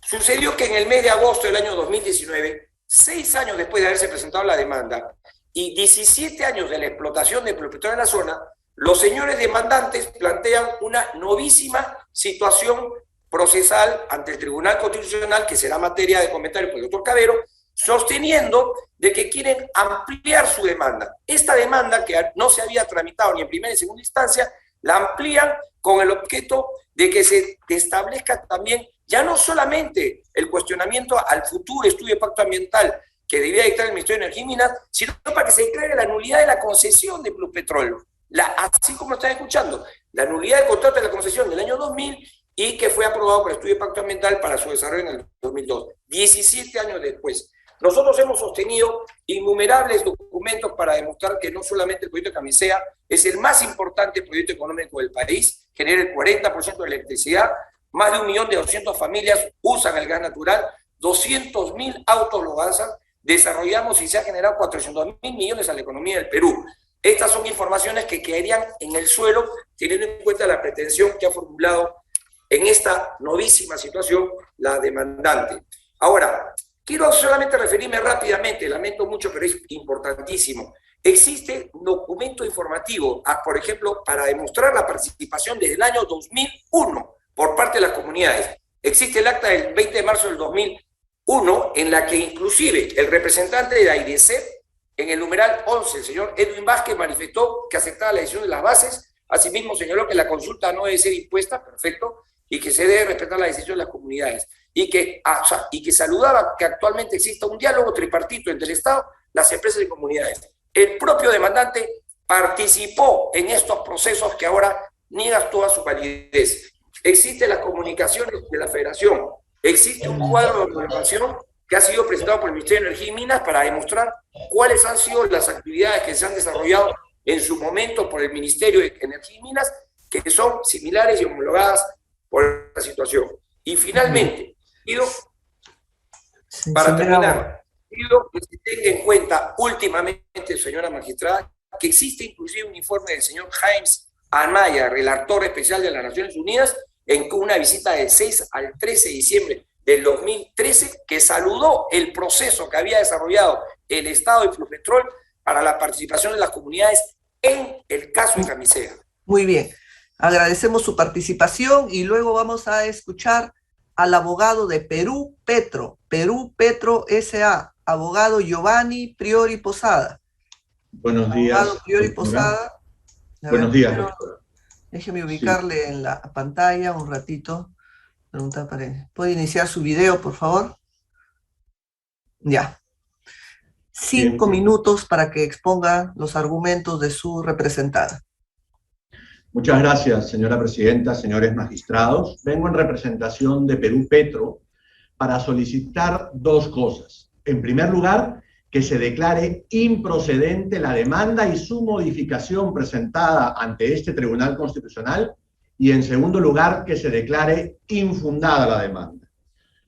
Sucedió que en el mes de agosto del año 2019, 6 años después de haberse presentado la demanda y 17 años de la explotación de Pluspetrol en la zona, los señores demandantes plantean una novísima situación procesal ante el Tribunal Constitucional, que será materia de comentario por el doctor Cabero, sosteniendo de que quieren ampliar su demanda. Esta demanda, que no se había tramitado ni en primera ni en segunda instancia, la amplían con el objeto de que se establezca también ya no solamente el cuestionamiento al futuro estudio de impacto ambiental que debía dictar el Ministerio de Energía y Minas, sino para que se declare la nulidad de la concesión de Pluspetrol. Así como están escuchando, la nulidad del contrato de la concesión del año 2000 y que fue aprobado por el estudio de impacto ambiental para su desarrollo en el 2002, 17 años después. Nosotros hemos sostenido innumerables documentos para demostrar que no solamente el proyecto de Camisea es el más importante proyecto económico del país, genera el 40% de electricidad, más de 1.200.000 familias usan el gas natural, 200.000 autos lo usan, desarrollamos y se ha generado 400.000 millones a la economía del Perú. Estas son informaciones que quedarían en el suelo teniendo en cuenta la pretensión que ha formulado en esta novísima situación la demandante. Ahora, quiero solamente referirme rápidamente, lamento mucho, pero es importantísimo. Existe un documento informativo, por ejemplo, para demostrar la participación desde el año 2001 por parte de las comunidades. Existe el acta del 20 de marzo del 2001, en la que inclusive el representante de AIDESEP, en el numeral 11, el señor Edwin Vázquez, manifestó que aceptaba la decisión de las bases. Asimismo señaló que la consulta no debe ser impuesta, perfecto, y que se debe respetar la decisión de las comunidades. Y que saludaba que actualmente exista un diálogo tripartito entre el Estado, las empresas y comunidades. El propio demandante participó en estos procesos que ahora niegan toda su validez. Existen las comunicaciones de la Federación, existe un cuadro de evaluación que ha sido presentado por el Ministerio de Energía y Minas para demostrar cuáles han sido las actividades que se han desarrollado en su momento por el Ministerio de Energía y Minas, que son similares y homologadas por esta situación. Y finalmente, pido, para terminar, pido que se tenga en cuenta últimamente, señora magistrada, que existe inclusive un informe del señor James Amaya, relator especial de las Naciones Unidas, en una visita del 6 al 13 de diciembre del 2013, que saludó el proceso que había desarrollado el Estado de Flupetrol para la participación de las comunidades en el caso de Camisea. Muy bien, agradecemos su participación y luego vamos a escuchar al abogado de Perú Petro S.A., abogado Giovanni Priori Posada. Buenos días. Abogado Priori Posada. Buenos días. Déjeme ubicarle en la pantalla un ratito. Pregunta para él. ¿Puede iniciar su video, por favor? Ya. 5 minutos para que exponga los argumentos de su representada. Muchas gracias, señora presidenta, señores magistrados. Vengo en representación de Perú Petro para solicitar dos cosas. En primer lugar, que se declare improcedente la demanda y su modificación presentada ante este Tribunal Constitucional. Y en segundo lugar, que se declare infundada la demanda.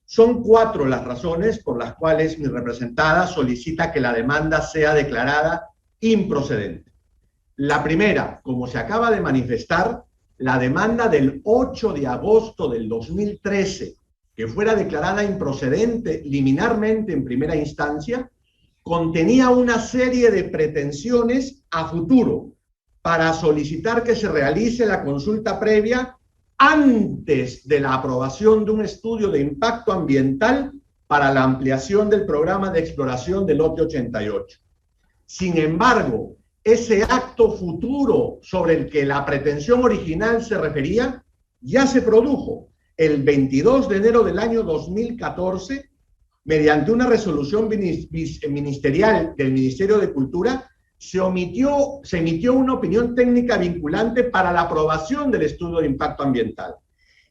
Son 4 las razones por las cuales mi representada solicita que la demanda sea declarada improcedente. La primera, como se acaba de manifestar, la demanda del 8 de agosto del 2013, que fuera declarada improcedente liminarmente en primera instancia, contenía una serie de pretensiones a futuro para solicitar que se realice la consulta previa antes de la aprobación de un estudio de impacto ambiental para la ampliación del programa de exploración del lote 88. Sin embargo, ese acto futuro sobre el que la pretensión original se refería ya se produjo el 22 de enero del año 2014 mediante una resolución ministerial del Ministerio de Cultura. Se emitió una opinión técnica vinculante para la aprobación del estudio de impacto ambiental.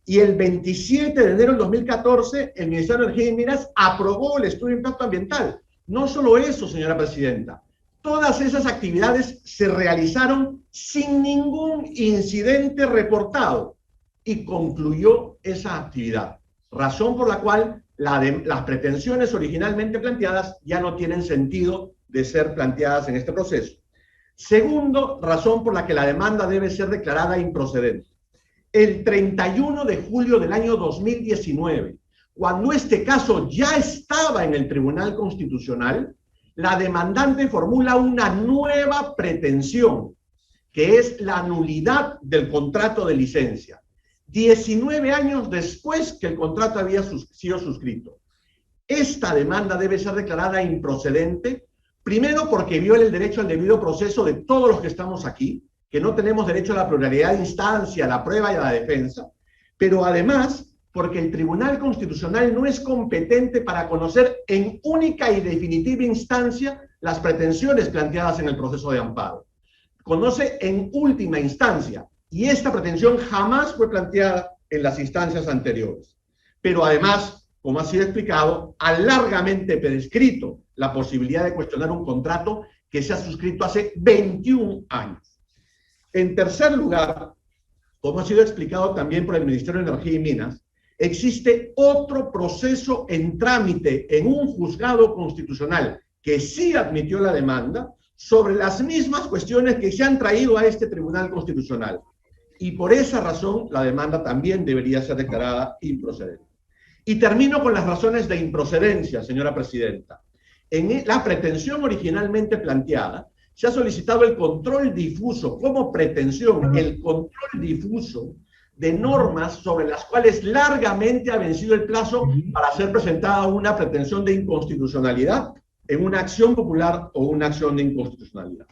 Y el 27 de enero del 2014, el Ministerio de Energía y Minas aprobó el estudio de impacto ambiental. No solo eso, señora presidenta, todas esas actividades se realizaron sin ningún incidente reportado y concluyó esa actividad, razón por la cual las pretensiones originalmente planteadas ya no tienen sentido de ser planteadas en este proceso. Segundo, razón por la que la demanda debe ser declarada improcedente. El 31 de julio del año 2019, cuando este caso ya estaba en el Tribunal Constitucional, la demandante formula una nueva pretensión, que es la nulidad del contrato de licencia, 19 años después que el contrato había sido suscrito. Esta demanda debe ser declarada improcedente. Primero, porque viola el derecho al debido proceso de todos los que estamos aquí, que no tenemos derecho a la pluralidad de instancia, a la prueba y a la defensa, pero además porque el Tribunal Constitucional no es competente para conocer en única y definitiva instancia las pretensiones planteadas en el proceso de amparo. Conoce en última instancia, y esta pretensión jamás fue planteada en las instancias anteriores. Pero además, como ha sido explicado, ha largamente prescrito la posibilidad de cuestionar un contrato que se ha suscrito hace 21 años. En tercer lugar, como ha sido explicado también por el Ministerio de Energía y Minas, existe otro proceso en trámite en un juzgado constitucional que sí admitió la demanda sobre las mismas cuestiones que se han traído a este Tribunal Constitucional. Y por esa razón, la demanda también debería ser declarada improcedente. Y termino con las razones de improcedencia, señora presidenta. En la pretensión originalmente planteada, se ha solicitado el control difuso como pretensión, el control difuso de normas sobre las cuales largamente ha vencido el plazo para ser presentada una pretensión de inconstitucionalidad en una acción popular o una acción de inconstitucionalidad.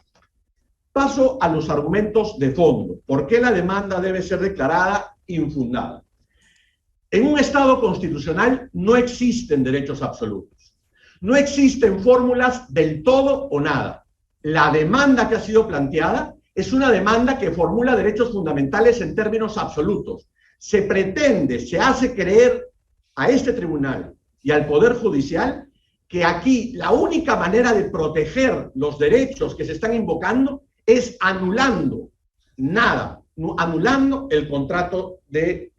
Paso a los argumentos de fondo. ¿Por qué la demanda debe ser declarada infundada? En un Estado constitucional no existen derechos absolutos. No existen fórmulas del todo o nada. La demanda que ha sido planteada es una demanda que formula derechos fundamentales en términos absolutos. Se pretende, se hace creer a este tribunal y al Poder Judicial que aquí la única manera de proteger los derechos que se están invocando es anulando anulando el contrato que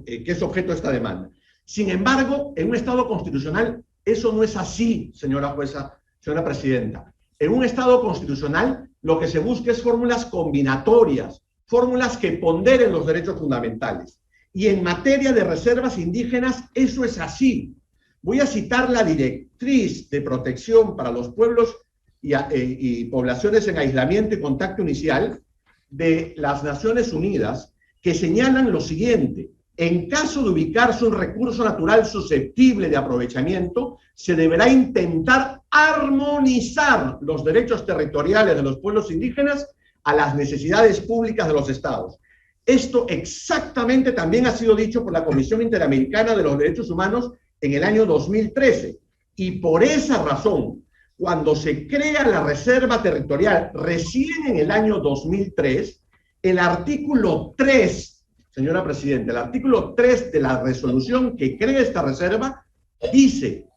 es objeto de esta demanda. Sin embargo, en un Estado constitucional Eso no es así, señora jueza, señora presidenta. En un Estado constitucional, lo que se busca es fórmulas combinatorias, fórmulas que ponderen los derechos fundamentales. Y en materia de reservas indígenas, eso es así. Voy a citar la directriz de protección para los pueblos y poblaciones en aislamiento y contacto inicial de las Naciones Unidas, que señalan lo siguiente: en caso de ubicarse un recurso natural susceptible de aprovechamiento, se deberá intentar armonizar los derechos territoriales de los pueblos indígenas a las necesidades públicas de los estados. Esto exactamente también ha sido dicho por la Comisión Interamericana de los Derechos Humanos en el año 2013. Y por esa razón, cuando se crea la Reserva Territorial recién en el año 2003, el artículo 3, señora Presidenta, el artículo 3 de la resolución que crea esta reserva dice: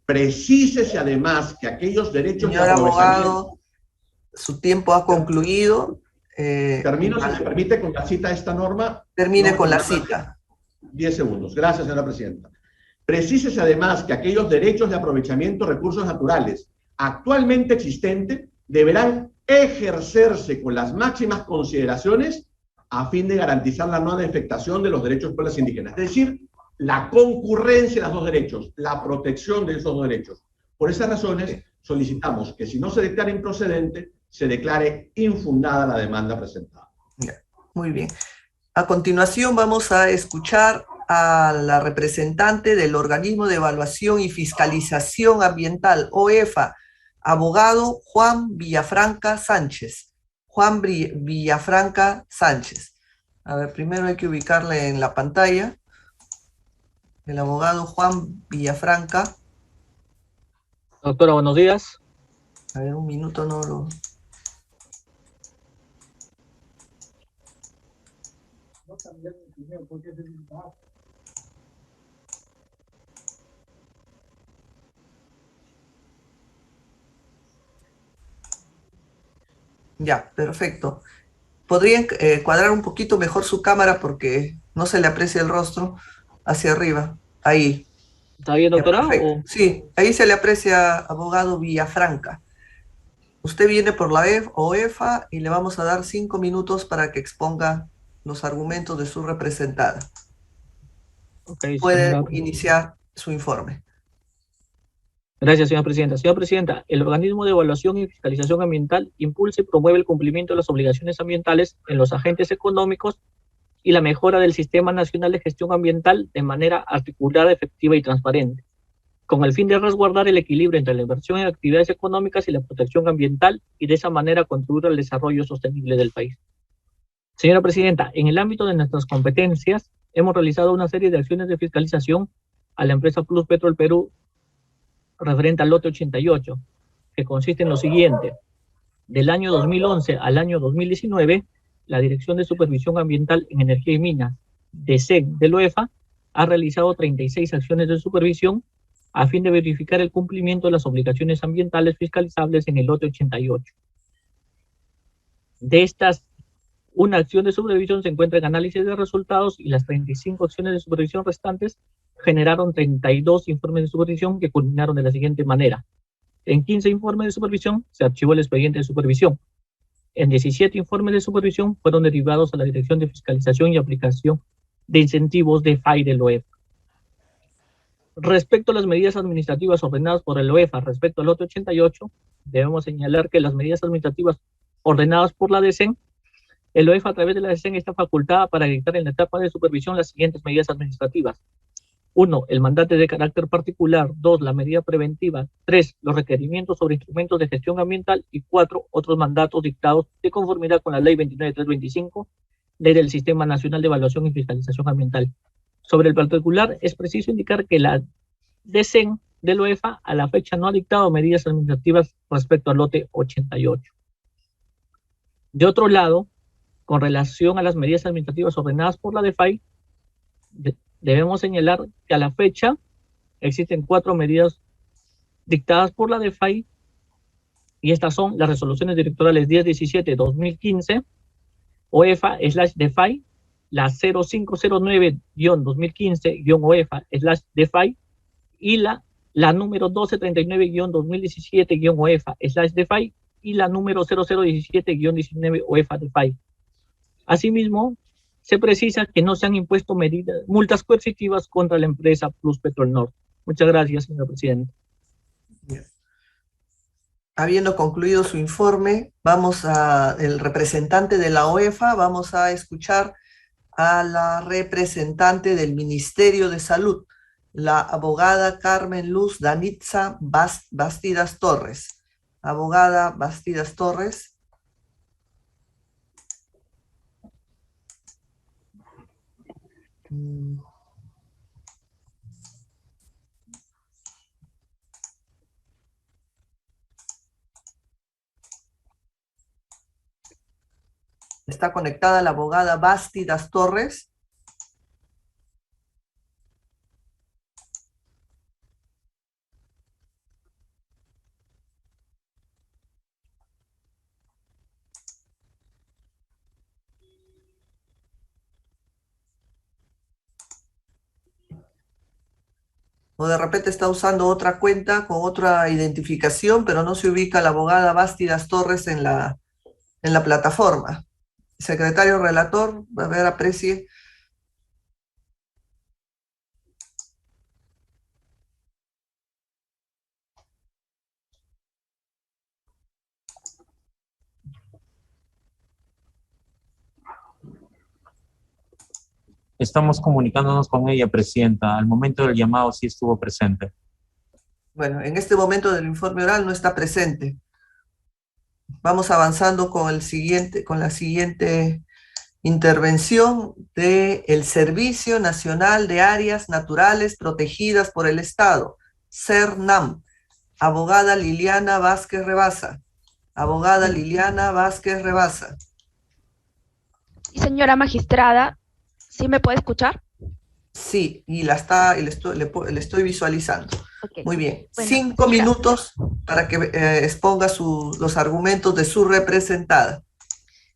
precísese además que aquellos derechos Señor abogado, su tiempo ha concluido. Termino, si me permite, con la cita de esta norma. Termine con la cita. 10 segundos. Gracias, señora Presidenta. Precísese además que aquellos derechos de aprovechamiento de recursos naturales actualmente existentes deberán ejercerse con las máximas consideraciones a fin de garantizar la no afectación de los derechos de pueblos indígenas. Es decir, la concurrencia de los dos derechos, la protección de esos dos derechos. Por esas razones, solicitamos que si no se declara improcedente, se declare infundada la demanda presentada. Muy bien. A continuación vamos a escuchar a la representante del Organismo de Evaluación y Fiscalización Ambiental, OEFA, abogado Juan Villafranca Sánchez. Juan Villafranca Sánchez. A ver, primero hay que ubicarle en la pantalla. El abogado Juan Villafranca. Doctora, buenos días. A ver, un minuto, no lo... Ya, perfecto. ¿Podrían cuadrar un poquito mejor su cámara porque no se le aprecia el rostro hacia arriba? Ahí. ¿Está bien, doctora? O... Sí, ahí se le aprecia, abogado Villafranca. Usted viene por la OEFA y le vamos a dar 5 minutos para que exponga los argumentos de su representada. Okay, puede señora... iniciar su informe. Gracias, señora presidenta. Señora presidenta, el Organismo de Evaluación y Fiscalización Ambiental impulsa y promueve el cumplimiento de las obligaciones ambientales en los agentes económicos y la mejora del Sistema Nacional de Gestión Ambiental de manera articulada, efectiva y transparente, con el fin de resguardar el equilibrio entre la inversión en actividades económicas y la protección ambiental y de esa manera contribuir al desarrollo sostenible del país. Señora presidenta, en el ámbito de nuestras competencias, hemos realizado una serie de acciones de fiscalización a la empresa Plus Petrol Perú referente al lote 88, que consiste en lo siguiente. Del año 2011 al año 2019, la Dirección de Supervisión Ambiental en Energía y Minas, DESEN, del OEFA, ha realizado 36 acciones de supervisión a fin de verificar el cumplimiento de las obligaciones ambientales fiscalizables en el lote 88. De estas, una acción de supervisión se encuentra en análisis de resultados y las 35 acciones de supervisión restantes generaron 32 informes de supervisión que culminaron de la siguiente manera. En 15 informes de supervisión se archivó el expediente de supervisión. En 17 informes de supervisión fueron derivados a la Dirección de Fiscalización y Aplicación de Incentivos de FAI del OEFA. Respecto a las medidas administrativas ordenadas por el OEFA respecto al lote 88, debemos señalar que las medidas administrativas ordenadas por la DESEN, el OEFA a través de la DESEN está facultada para dictar en la etapa de supervisión las siguientes medidas administrativas. 1. El mandate de carácter particular. 2. La medida preventiva. 3. Los requerimientos sobre instrumentos de gestión ambiental. Y 4. Otros mandatos dictados de conformidad con la Ley 29325, Ley del Sistema Nacional de Evaluación y Fiscalización Ambiental. Sobre el particular, es preciso indicar que la DESEN del OEFA a la fecha no ha dictado medidas administrativas respecto al lote 88. De otro lado, con relación a las medidas administrativas ordenadas por la DEFAI, debemos señalar que a la fecha existen 4 medidas dictadas por la DEFAI y estas son las resoluciones directorales 1017-2015, OEFA/DEFAI, la 0509-2015-OEFA/DEFAI y la la número 1239-2017-OEFA/DFAI y la número 0017-19 Asimismo, se precisa que no se han impuesto multas coercitivas contra la empresa Pluspetrol Norte. Muchas gracias, señor presidente. Habiendo concluido su informe, el representante de la OEFA, vamos a escuchar a la representante del Ministerio de Salud, la abogada Carmen Luz Danitza Bastidas Torres. Abogada Bastidas Torres. Está conectada la abogada Bastidas Torres. O de repente está usando otra cuenta con otra identificación, pero no se ubica la abogada Bastidas Torres en la plataforma. Secretario relator, a ver, aprecie. Estamos comunicándonos con ella, presidenta. Al momento del llamado sí estuvo presente. Bueno, en este momento del informe oral no está presente. Vamos avanzando con la siguiente intervención del Servicio Nacional de Áreas Naturales Protegidas por el Estado, SERNAM. Abogada Liliana Vázquez Rebasa. Abogada Liliana Vázquez Rebasa. Señora magistrada, ¿sí me puede escuchar? Sí, y le estoy visualizando. Okay. Muy bien. Bueno, 5 minutos para que exponga los argumentos de su representada.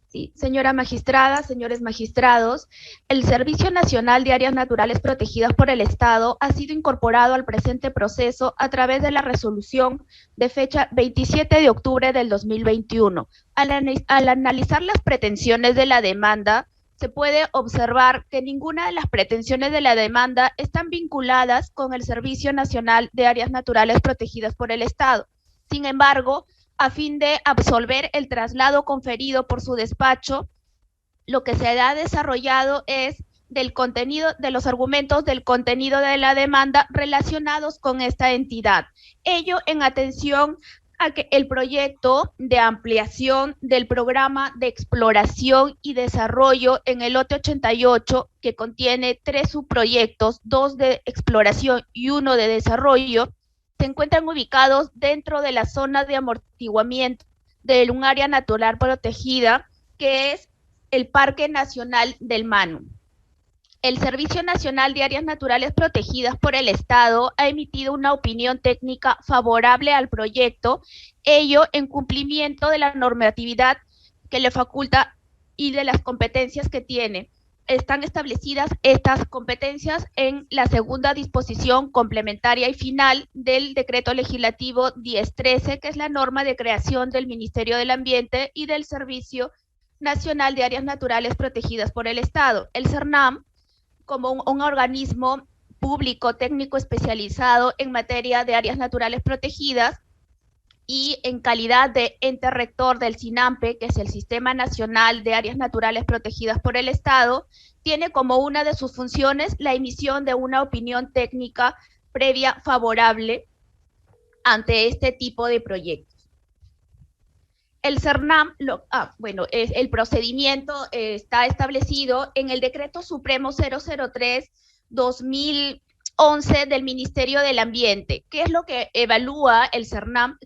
Sí, señora magistrada, señores magistrados, el Servicio Nacional de Áreas Naturales Protegidas por el Estado ha sido incorporado al presente proceso a través de la resolución de fecha 27 de octubre del 2021. Al analizar las pretensiones de la demanda, se puede observar que ninguna de las pretensiones de la demanda están vinculadas con el Servicio Nacional de Áreas Naturales Protegidas por el Estado. Sin embargo, a fin de absolver el traslado conferido por su despacho, lo que se ha desarrollado es del contenido, de los argumentos del contenido de la demanda relacionados con esta entidad. Ello en atención a que el proyecto de ampliación del programa de exploración y desarrollo en el lote 88, que contiene 3 subproyectos, 2 de exploración y 1 de desarrollo, se encuentran ubicados dentro de la zona de amortiguamiento de un área natural protegida, que es el Parque Nacional del Manu. El Servicio Nacional de Áreas Naturales Protegidas por el Estado ha emitido una opinión técnica favorable al proyecto, ello en cumplimiento de la normatividad que le faculta y de las competencias que tiene. Están establecidas estas competencias en la segunda disposición complementaria y final del Decreto Legislativo 1013, que es la norma de creación del Ministerio del Ambiente y del Servicio Nacional de Áreas Naturales Protegidas por el Estado. El SERNAM, como un organismo público técnico especializado en materia de áreas naturales protegidas y en calidad de ente rector del SINAMPE, que es el Sistema Nacional de Áreas Naturales Protegidas por el Estado, tiene como una de sus funciones la emisión de una opinión técnica previa favorable ante este tipo de proyectos. El SERNAM, el procedimiento está establecido en el Decreto Supremo 003-2011 del Ministerio del Ambiente. ¿Qué es lo que evalúa el SERNAM?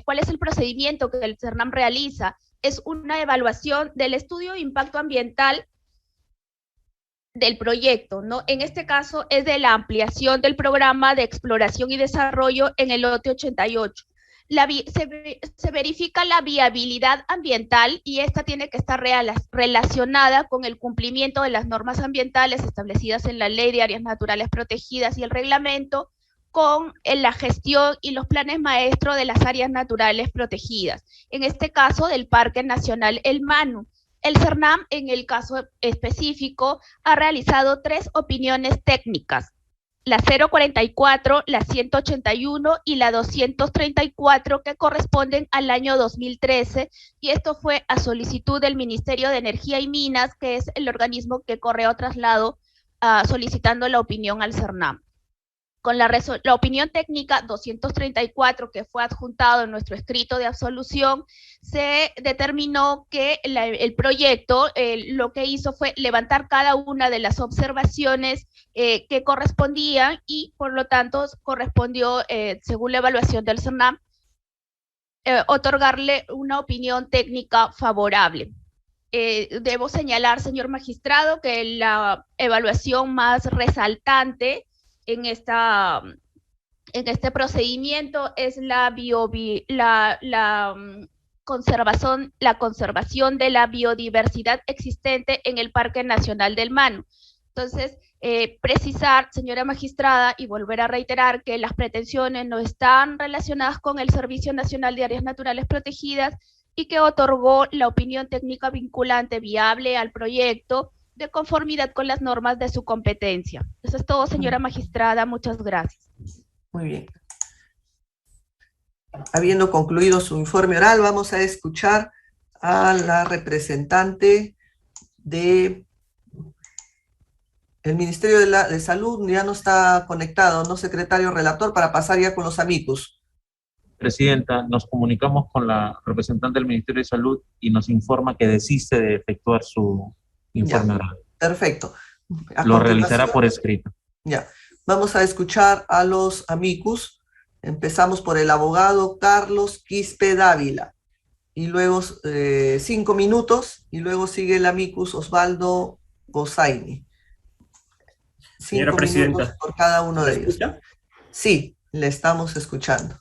¿Cuál es el procedimiento que el SERNAM realiza? Es una evaluación del estudio de impacto ambiental del proyecto, ¿no? En este caso es de la ampliación del programa de exploración y desarrollo en el lote 88. Se verifica la viabilidad ambiental y esta tiene que estar relacionada con el cumplimiento de las normas ambientales establecidas en la Ley de Áreas Naturales Protegidas y el reglamento con la gestión y los planes maestros de las áreas naturales protegidas, en este caso del Parque Nacional El Manu. El CERNAM, en el caso específico, ha realizado 3 opiniones técnicas, la 044, la 181 y la 234, que corresponden al año 2013, y esto fue a solicitud del Ministerio de Energía y Minas, que es el organismo que correo traslado solicitando la opinión al CERNAM. Con la opinión técnica 234, que fue adjuntado en nuestro escrito de absolución, se determinó que el proyecto lo que hizo fue levantar cada una de las observaciones que correspondían, y por lo tanto correspondió, según la evaluación del CERNAM, otorgarle una opinión técnica favorable. Debo señalar, señor magistrado, que la evaluación más resaltante en este procedimiento es la conservación de la biodiversidad existente en el Parque Nacional del Manu. Entonces, precisar, señora magistrada, y volver a reiterar que las pretensiones no están relacionadas con el Servicio Nacional de Áreas Naturales Protegidas, y que otorgó la opinión técnica vinculante viable al proyecto de conformidad con las normas de su competencia. Eso es todo, señora magistrada. Muchas gracias. Muy bien. Habiendo concluido su informe oral, vamos a escuchar a la representante de el Ministerio de Salud. Ya no está conectado, ¿no, secretario relator? Para pasar ya con los amicus. Presidenta, nos comunicamos con la representante del Ministerio de Salud y nos informa que desiste de efectuar su informe oral. Perfecto. Lo realizará por escrito. Ya. Vamos a escuchar a los amicus. Empezamos por el abogado Carlos Quispe Dávila. Y luego 5 minutos, y luego sigue el amicus Osvaldo Gozaini. Señora Presidenta, por cada uno de ellos. ¿Escucha? Sí, le estamos escuchando.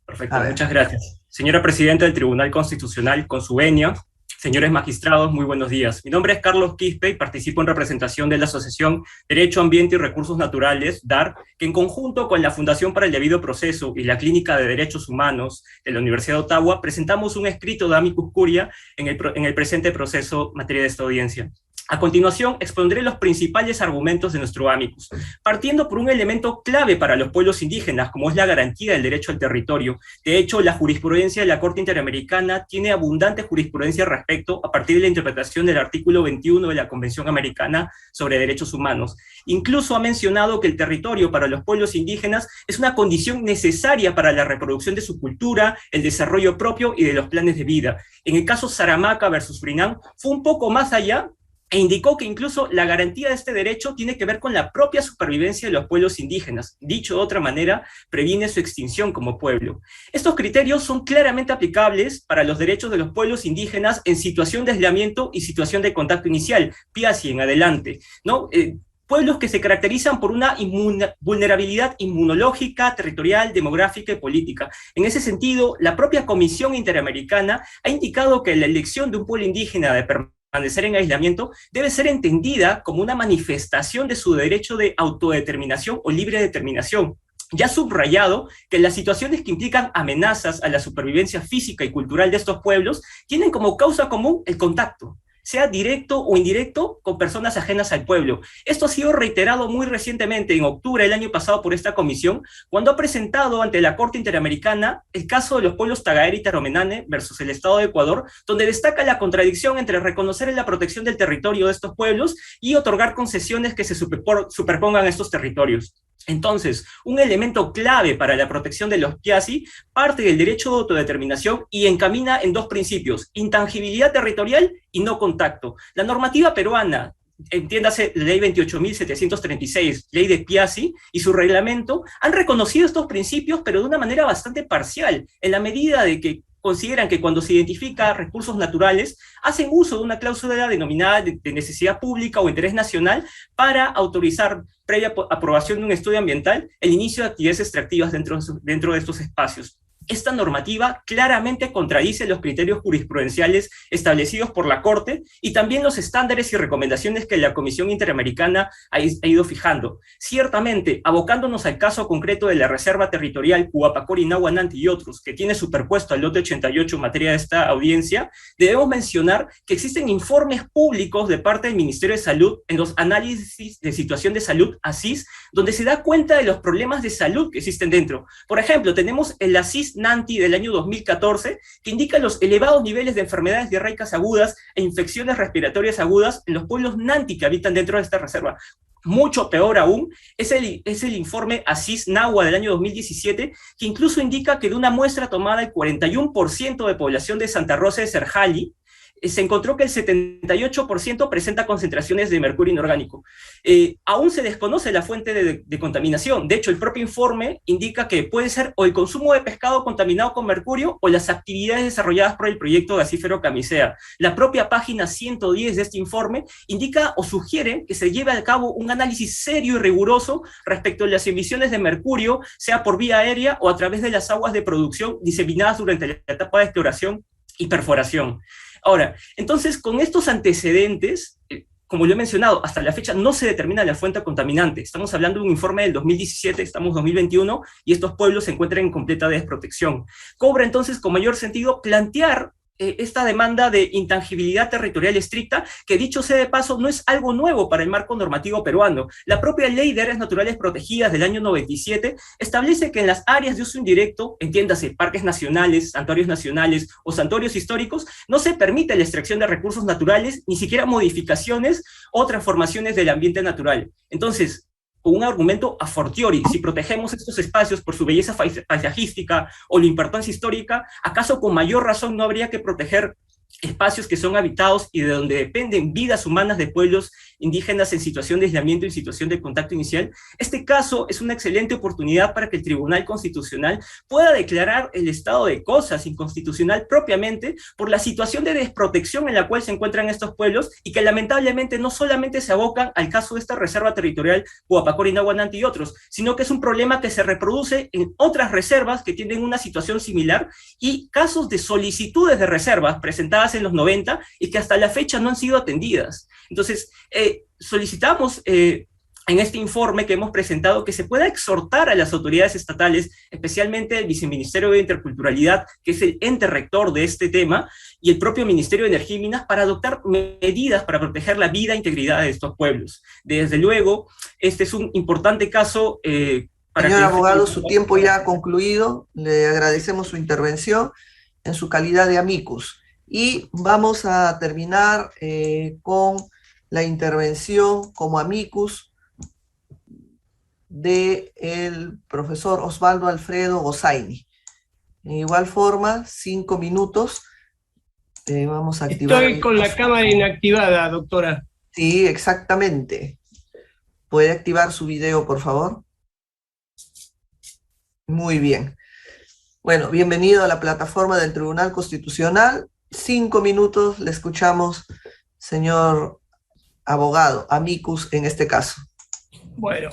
Perfecto, muchas gracias. Señora Presidenta del Tribunal Constitucional, con su venia, señores magistrados, muy buenos días. Mi nombre es Carlos Quispe y participo en representación de la Asociación Derecho, Ambiente y Recursos Naturales, DAR, que en conjunto con la Fundación para el Debido Proceso y la Clínica de Derechos Humanos de la Universidad de Ottawa, presentamos un escrito de amicus curia en el presente proceso en materia de esta audiencia. A continuación, expondré los principales argumentos de nuestro amicus, partiendo por un elemento clave para los pueblos indígenas, como es la garantía del derecho al territorio. De hecho, la jurisprudencia de la Corte Interamericana tiene abundante jurisprudencia al respecto, a partir de la interpretación del artículo 21 de la Convención Americana sobre Derechos Humanos. Incluso ha mencionado que el territorio para los pueblos indígenas es una condición necesaria para la reproducción de su cultura, el desarrollo propio y de los planes de vida. En el caso Saramaca versus Surinam, fue un poco más allá, e indicó que incluso la garantía de este derecho tiene que ver con la propia supervivencia de los pueblos indígenas. Dicho de otra manera, previene su extinción como pueblo. Estos criterios son claramente aplicables para los derechos de los pueblos indígenas en situación de aislamiento y situación de contacto inicial, PIASI en adelante, ¿no? Pueblos que se caracterizan por una vulnerabilidad inmunológica, territorial, demográfica y política. En ese sentido, la propia Comisión Interamericana ha indicado que la elección de un pueblo indígena de permanecer en aislamiento debe ser entendida como una manifestación de su derecho de autodeterminación o libre determinación. Ya subrayado que las situaciones que implican amenazas a la supervivencia física y cultural de estos pueblos tienen como causa común el contacto, sea directo o indirecto, con personas ajenas al pueblo. Esto ha sido reiterado muy recientemente, en octubre del año pasado, por esta comisión, cuando ha presentado ante la Corte Interamericana el caso de los pueblos Tagaere y Taromenane versus el Estado de Ecuador, donde destaca la contradicción entre reconocer la protección del territorio de estos pueblos y otorgar concesiones que se superpongan a estos territorios. Entonces, un elemento clave para la protección de los PIASI parte del derecho de autodeterminación y encamina en 2 principios: intangibilidad territorial y no contacto. La normativa peruana, entiéndase la ley 28.736, ley de PIASI, y su reglamento han reconocido estos principios, pero de una manera bastante parcial, en la medida de que consideran que cuando se identifica recursos naturales, hacen uso de una cláusula denominada de necesidad pública o interés nacional para autorizar, previa aprobación de un estudio ambiental, el inicio de actividades extractivas dentro de estos espacios. esta normativa claramente contradice los criterios jurisprudenciales establecidos por la Corte y también los estándares y recomendaciones que la Comisión Interamericana ha ido fijando. Ciertamente, abocándonos al caso concreto de la Reserva Territorial Huapacori, Nahuananti y otros, que tiene superpuesto al lote 88 en materia de esta audiencia, debemos mencionar que existen informes públicos de parte del Ministerio de Salud en los análisis de situación de salud, ASIS, donde se da cuenta de los problemas de salud que existen dentro. Por ejemplo, tenemos el ASIS-NANTI del año 2014, que indica los elevados niveles de enfermedades diarreicas agudas e infecciones respiratorias agudas en los pueblos NANTI que habitan dentro de esta reserva. Mucho peor aún es el informe ASIS-NAHUA del año 2017, que incluso indica que de una muestra tomada el 41% de población de Santa Rosa de Serjali, se encontró que el 78% presenta concentraciones de mercurio inorgánico. Aún se desconoce la fuente de contaminación. De hecho, el propio informe indica que puede ser o el consumo de pescado contaminado con mercurio o las actividades desarrolladas por el proyecto gasífero Camisea. La propia página 110 de este informe indica o sugiere que se lleve a cabo un análisis serio y riguroso respecto a las emisiones de mercurio, sea por vía aérea o a través de las aguas de producción diseminadas durante la etapa de exploración y perforación. Ahora, entonces, con estos antecedentes, como lo he mencionado, hasta la fecha no se determina la fuente contaminante. Estamos hablando de un informe del 2017, estamos en 2021, y estos pueblos se encuentran en completa desprotección. Cobra entonces con mayor sentido plantear esta demanda de intangibilidad territorial estricta, que dicho sea de paso, no es algo nuevo para el marco normativo peruano. La propia Ley de Áreas Naturales Protegidas del año 97 establece que en las áreas de uso indirecto, entiéndase, parques nacionales, santuarios nacionales o santuarios históricos, no se permite la extracción de recursos naturales, ni siquiera modificaciones o transformaciones del ambiente natural. Entonces, con un argumento a fortiori, si protegemos estos espacios por su belleza paisajística o la importancia histórica, ¿acaso con mayor razón no habría que proteger espacios que son habitados y de donde dependen vidas humanas de pueblos indígenas en situación de aislamiento y en situación de contacto inicial? Este caso es una excelente oportunidad para que el Tribunal Constitucional pueda declarar el estado de cosas inconstitucional propiamente por la situación de desprotección en la cual se encuentran estos pueblos y que lamentablemente no solamente se abocan al caso de esta reserva territorial Huapacori, Nahuananti y otros, sino que es un problema que se reproduce en otras reservas que tienen una situación similar y casos de solicitudes de reservas presentadas en los 90 y que hasta la fecha no han sido atendidas. Entonces, solicitamos en este informe que hemos presentado que se pueda exhortar a las autoridades estatales, especialmente el Viceministerio de Interculturalidad, que es el ente rector de este tema, y el propio Ministerio de Energía y Minas para adoptar medidas para proteger la vida e integridad de estos pueblos. Desde luego, este es un importante caso. Señor abogado, su tiempo ya ha concluido. Le agradecemos su intervención en su calidad de amicus. Y vamos a terminar con la intervención como amicus del profesor Osvaldo Alfredo Gossaini. De igual forma, 5 minutos. Vamos a activar. Estoy con la cámara inactivada, doctora. Sí, exactamente. ¿Puede activar su video, por favor? Muy bien. Bueno, bienvenido a la plataforma del Tribunal Constitucional. 5 minutos, le escuchamos, señor abogado, amicus en este caso. Bueno,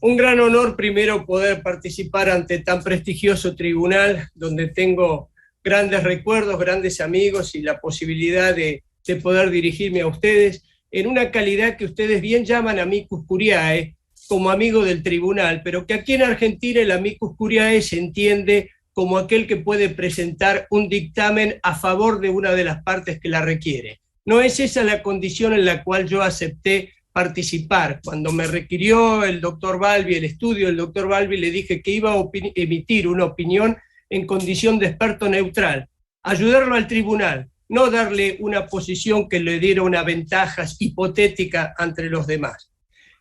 un gran honor primero poder participar ante tan prestigioso tribunal, donde tengo grandes recuerdos, grandes amigos y la posibilidad de poder dirigirme a ustedes en una calidad que ustedes bien llaman amicus curiae, como amigo del tribunal, pero que aquí en Argentina el amicus curiae se entiende como aquel que puede presentar un dictamen a favor de una de las partes que la requiere. No es esa la condición en la cual yo acepté participar. Cuando me requirió el doctor Balbi, el estudio del doctor Balbi, le dije que iba a emitir una opinión en condición de experto neutral, ayudarlo al tribunal, no darle una posición que le diera una ventaja hipotética entre los demás.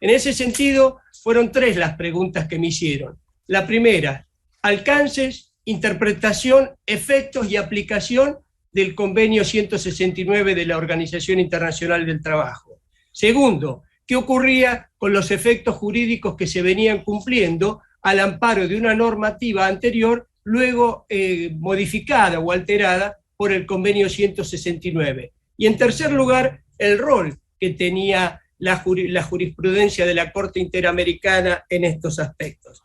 En ese sentido, fueron 3 las preguntas que me hicieron. La primera, alcances, interpretación, efectos y aplicación del convenio 169 de la Organización Internacional del Trabajo. Segundo, ¿qué ocurría con los efectos jurídicos que se venían cumpliendo al amparo de una normativa anterior, luego modificada o alterada por el convenio 169? Y en tercer lugar, el rol que tenía la jurisprudencia de la Corte Interamericana en estos aspectos.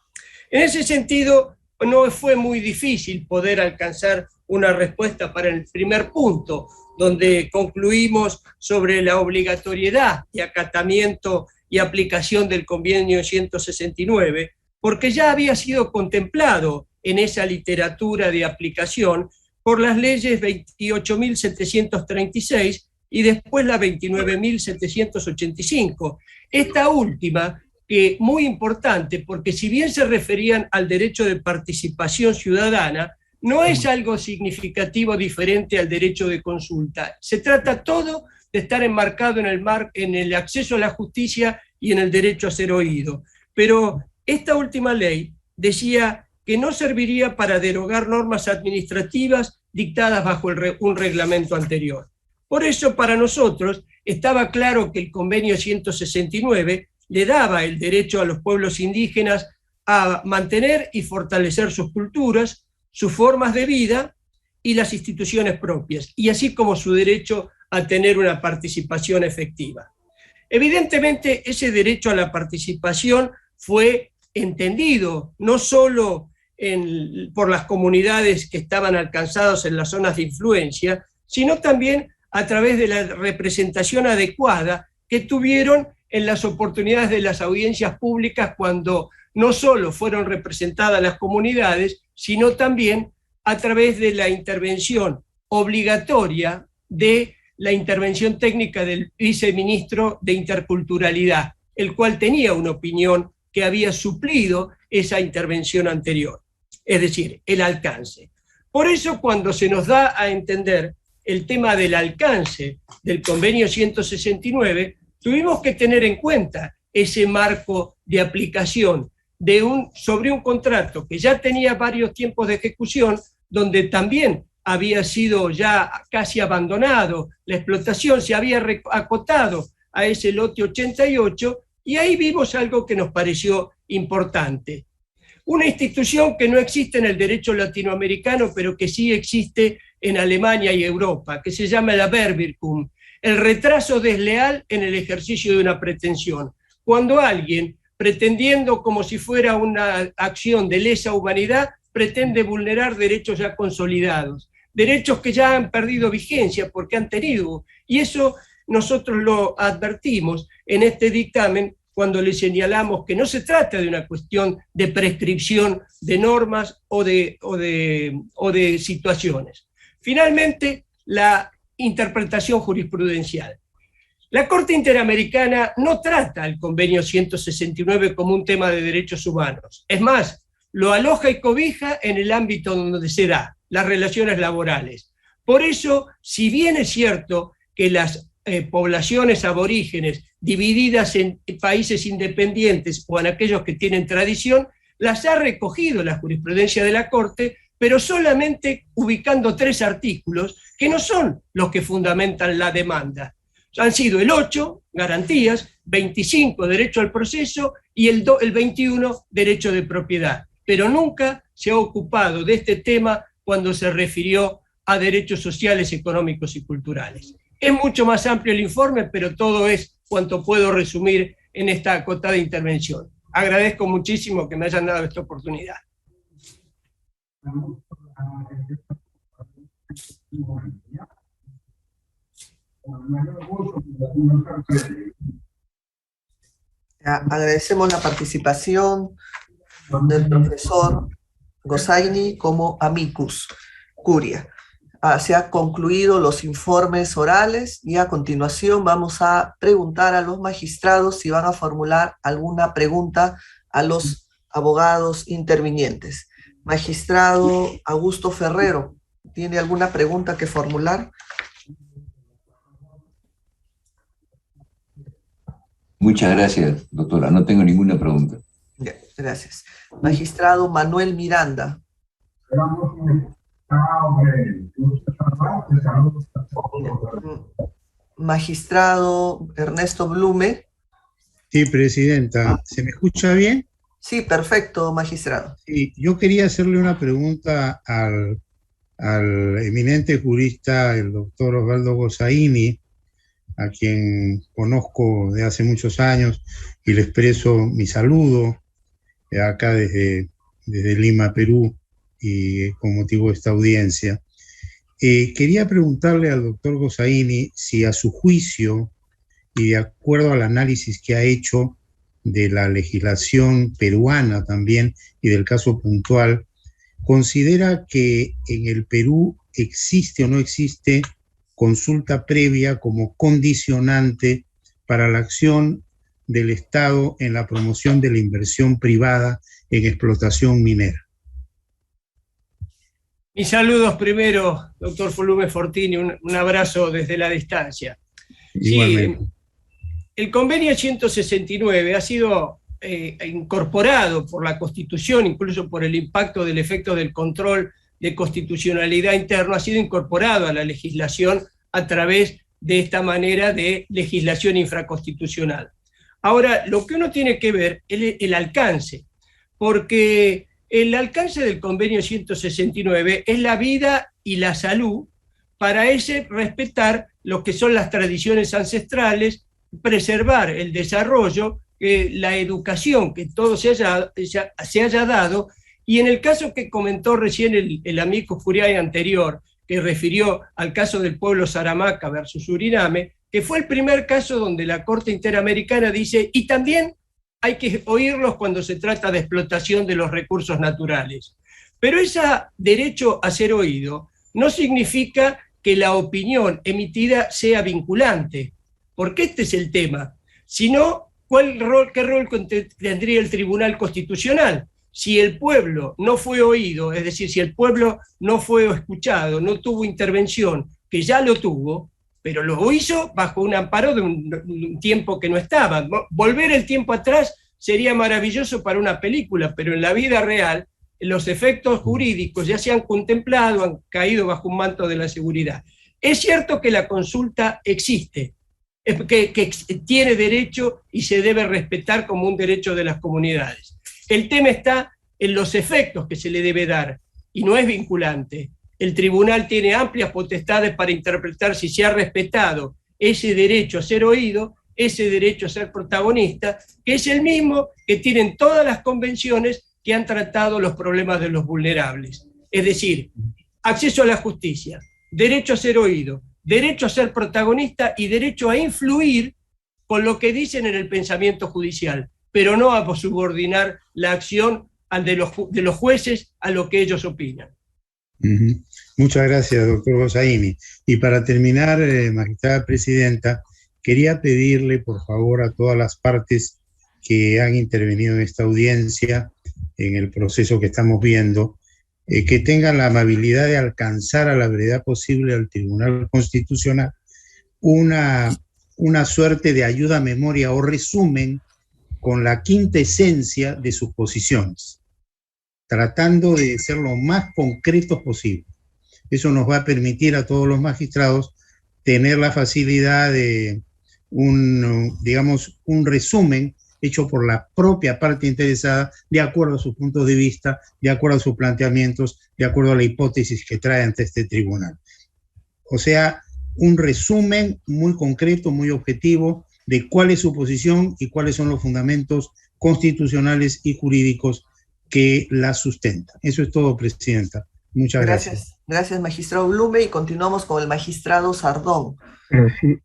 En ese sentido, no fue muy difícil poder alcanzar una respuesta para el primer punto, donde concluimos sobre la obligatoriedad y acatamiento y aplicación del convenio 169, porque ya había sido contemplado en esa literatura de aplicación por las leyes 28.736 y después la 29.785. Esta última, que muy importante, porque si bien se referían al derecho de participación ciudadana, no es algo significativo diferente al derecho de consulta. Se trata todo de estar enmarcado en el acceso a la justicia y en el derecho a ser oído. Pero esta última ley decía que no serviría para derogar normas administrativas dictadas bajo un reglamento anterior. Por eso, para nosotros, estaba claro que el convenio 169 le daba el derecho a los pueblos indígenas a mantener y fortalecer sus culturas, sus formas de vida y las instituciones propias, y así como su derecho a tener una participación efectiva. Evidentemente, ese derecho a la participación fue entendido no solo por las comunidades que estaban alcanzadas en las zonas de influencia, sino también a través de la representación adecuada que tuvieron en las oportunidades de las audiencias públicas, cuando no solo fueron representadas las comunidades, sino también a través de la intervención obligatoria de la intervención técnica del viceministro de Interculturalidad, el cual tenía una opinión que había suplido esa intervención anterior, es decir, el alcance. Por eso, cuando se nos da a entender el tema del alcance del convenio 169, tuvimos que tener en cuenta ese marco de aplicación sobre un contrato que ya tenía varios tiempos de ejecución, donde también había sido ya casi abandonado, la explotación se había acotado a ese lote 88, y ahí vimos algo que nos pareció importante. Una institución que no existe en el derecho latinoamericano, pero que sí existe en Alemania y Europa, que se llama la Verwirkung, el retraso desleal en el ejercicio de una pretensión. Cuando alguien, pretendiendo como si fuera una acción de lesa humanidad, pretende vulnerar derechos ya consolidados, derechos que ya han perdido vigencia porque han tenido, y eso nosotros lo advertimos en este dictamen cuando le señalamos que no se trata de una cuestión de prescripción de normas o de situaciones. Finalmente, la interpretación jurisprudencial. La Corte Interamericana no trata el convenio 169 como un tema de derechos humanos. Es más, lo aloja y cobija en el ámbito donde se da, las relaciones laborales. Por eso, si bien es cierto que las poblaciones aborígenes divididas en países independientes o en aquellos que tienen tradición, las ha recogido la jurisprudencia de la Corte, pero solamente ubicando 3 artículos que no son los que fundamentan la demanda. Han sido el 8, garantías, 25, derecho al proceso, y el 21, derecho de propiedad. Pero nunca se ha ocupado de este tema cuando se refirió a derechos sociales, económicos y culturales. Es mucho más amplio el informe, pero todo es cuanto puedo resumir en esta acotada intervención. Agradezco muchísimo que me hayan dado esta oportunidad. Agradecemos la participación del profesor Gossainy como amicus curia. Se han concluido los informes orales y a continuación vamos a preguntar a los magistrados si van a formular alguna pregunta a los abogados intervinientes. Magistrado Augusto Ferrero, ¿tiene alguna pregunta que formular? Muchas gracias, doctora. No tengo ninguna pregunta. Ya, gracias. Magistrado Manuel Miranda. Magistrado Ernesto Blume. Sí, presidenta. ¿Se me escucha bien? Sí, perfecto, magistrado. Sí, yo quería hacerle una pregunta al eminente jurista, el doctor Osvaldo Gossainy, a quien conozco de hace muchos años y le expreso mi saludo acá desde desde Lima, Perú, y con motivo de esta audiencia. Quería preguntarle al doctor Gossaini si a su juicio y de acuerdo al análisis que ha hecho de la legislación peruana también y del caso puntual, ¿considera que en el Perú existe o no existe consulta previa como condicionante para la acción del Estado en la promoción de la inversión privada en explotación minera? Mis saludos primero, doctor Folume Fortini, un abrazo desde la distancia. Igualmente. Sí, el convenio 169 ha sido incorporado por la Constitución, incluso por el impacto del efecto del control de constitucionalidad interno, ha sido incorporado a la legislación a través de esta manera de legislación infraconstitucional. Ahora, lo que uno tiene que ver es el alcance, porque el alcance del convenio 169 es la vida y la salud, para ese respetar lo que son las tradiciones ancestrales, preservar el desarrollo, la educación, que todo se haya dado, y en el caso que comentó recién el amigo Furiay anterior, que refirió al caso del pueblo Saramaca versus Suriname, que fue el primer caso donde la Corte Interamericana dice, y también hay que oírlos cuando se trata de explotación de los recursos naturales. Pero ese derecho a ser oído no significa que la opinión emitida sea vinculante, porque este es el tema, sino qué rol tendría el Tribunal Constitucional. Si el pueblo no fue oído, es decir, si el pueblo no fue escuchado, no tuvo intervención, que ya lo tuvo, pero lo hizo bajo un amparo de un tiempo que no estaba. Volver el tiempo atrás sería maravilloso para una película, pero en la vida real los efectos jurídicos ya se han contemplado, han caído bajo un manto de la seguridad. Es cierto que la consulta existe, que tiene derecho y se debe respetar como un derecho de las comunidades. El tema está en los efectos que se le debe dar, y no es vinculante. El tribunal tiene amplias potestades para interpretar si se ha respetado ese derecho a ser oído, ese derecho a ser protagonista, que es el mismo que tienen todas las convenciones que han tratado los problemas de los vulnerables. Es decir, acceso a la justicia, derecho a ser oído, derecho a ser protagonista y derecho a influir con lo que dicen en el pensamiento judicial, pero no a subordinar la acción de los jueces a lo que ellos opinan. Muchas gracias, doctor Gossaini. Y para terminar, magistrada presidenta, quería pedirle, por favor, a todas las partes que han intervenido en esta audiencia, en el proceso que estamos viendo, que tengan la amabilidad de alcanzar a la brevedad posible al Tribunal Constitucional una suerte de ayuda a memoria o resumen con la quinta esencia de sus posiciones, tratando de ser lo más concretos posible. Eso nos va a permitir a todos los magistrados tener la facilidad de un resumen hecho por la propia parte interesada, de acuerdo a sus puntos de vista, de acuerdo a sus planteamientos, de acuerdo a la hipótesis que trae ante este tribunal. O sea, un resumen muy concreto, muy objetivo, de cuál es su posición y cuáles son los fundamentos constitucionales y jurídicos que la sustentan. Eso es todo, presidenta. Muchas gracias. Gracias, magistrado Blume, y continuamos con el magistrado Sardón. Sí.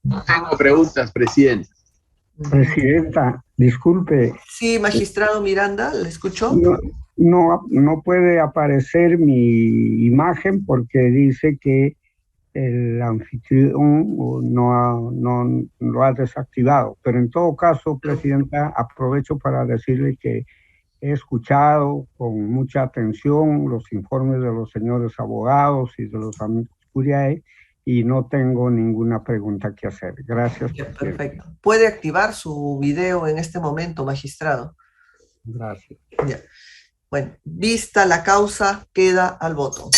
No tengo preguntas, presidenta. Presidenta, disculpe. Sí, magistrado Miranda, ¿le escuchó? No puede aparecer mi imagen porque dice que el anfitrión no lo ha desactivado. Pero en todo caso, presidenta, aprovecho para decirle que he escuchado con mucha atención los informes de los señores abogados y de los amigos Curiae, y no tengo ninguna pregunta que hacer. Gracias. Perfecto. Puede activar su video en este momento, magistrado. Gracias. Ya. Bueno, vista la causa, queda al voto.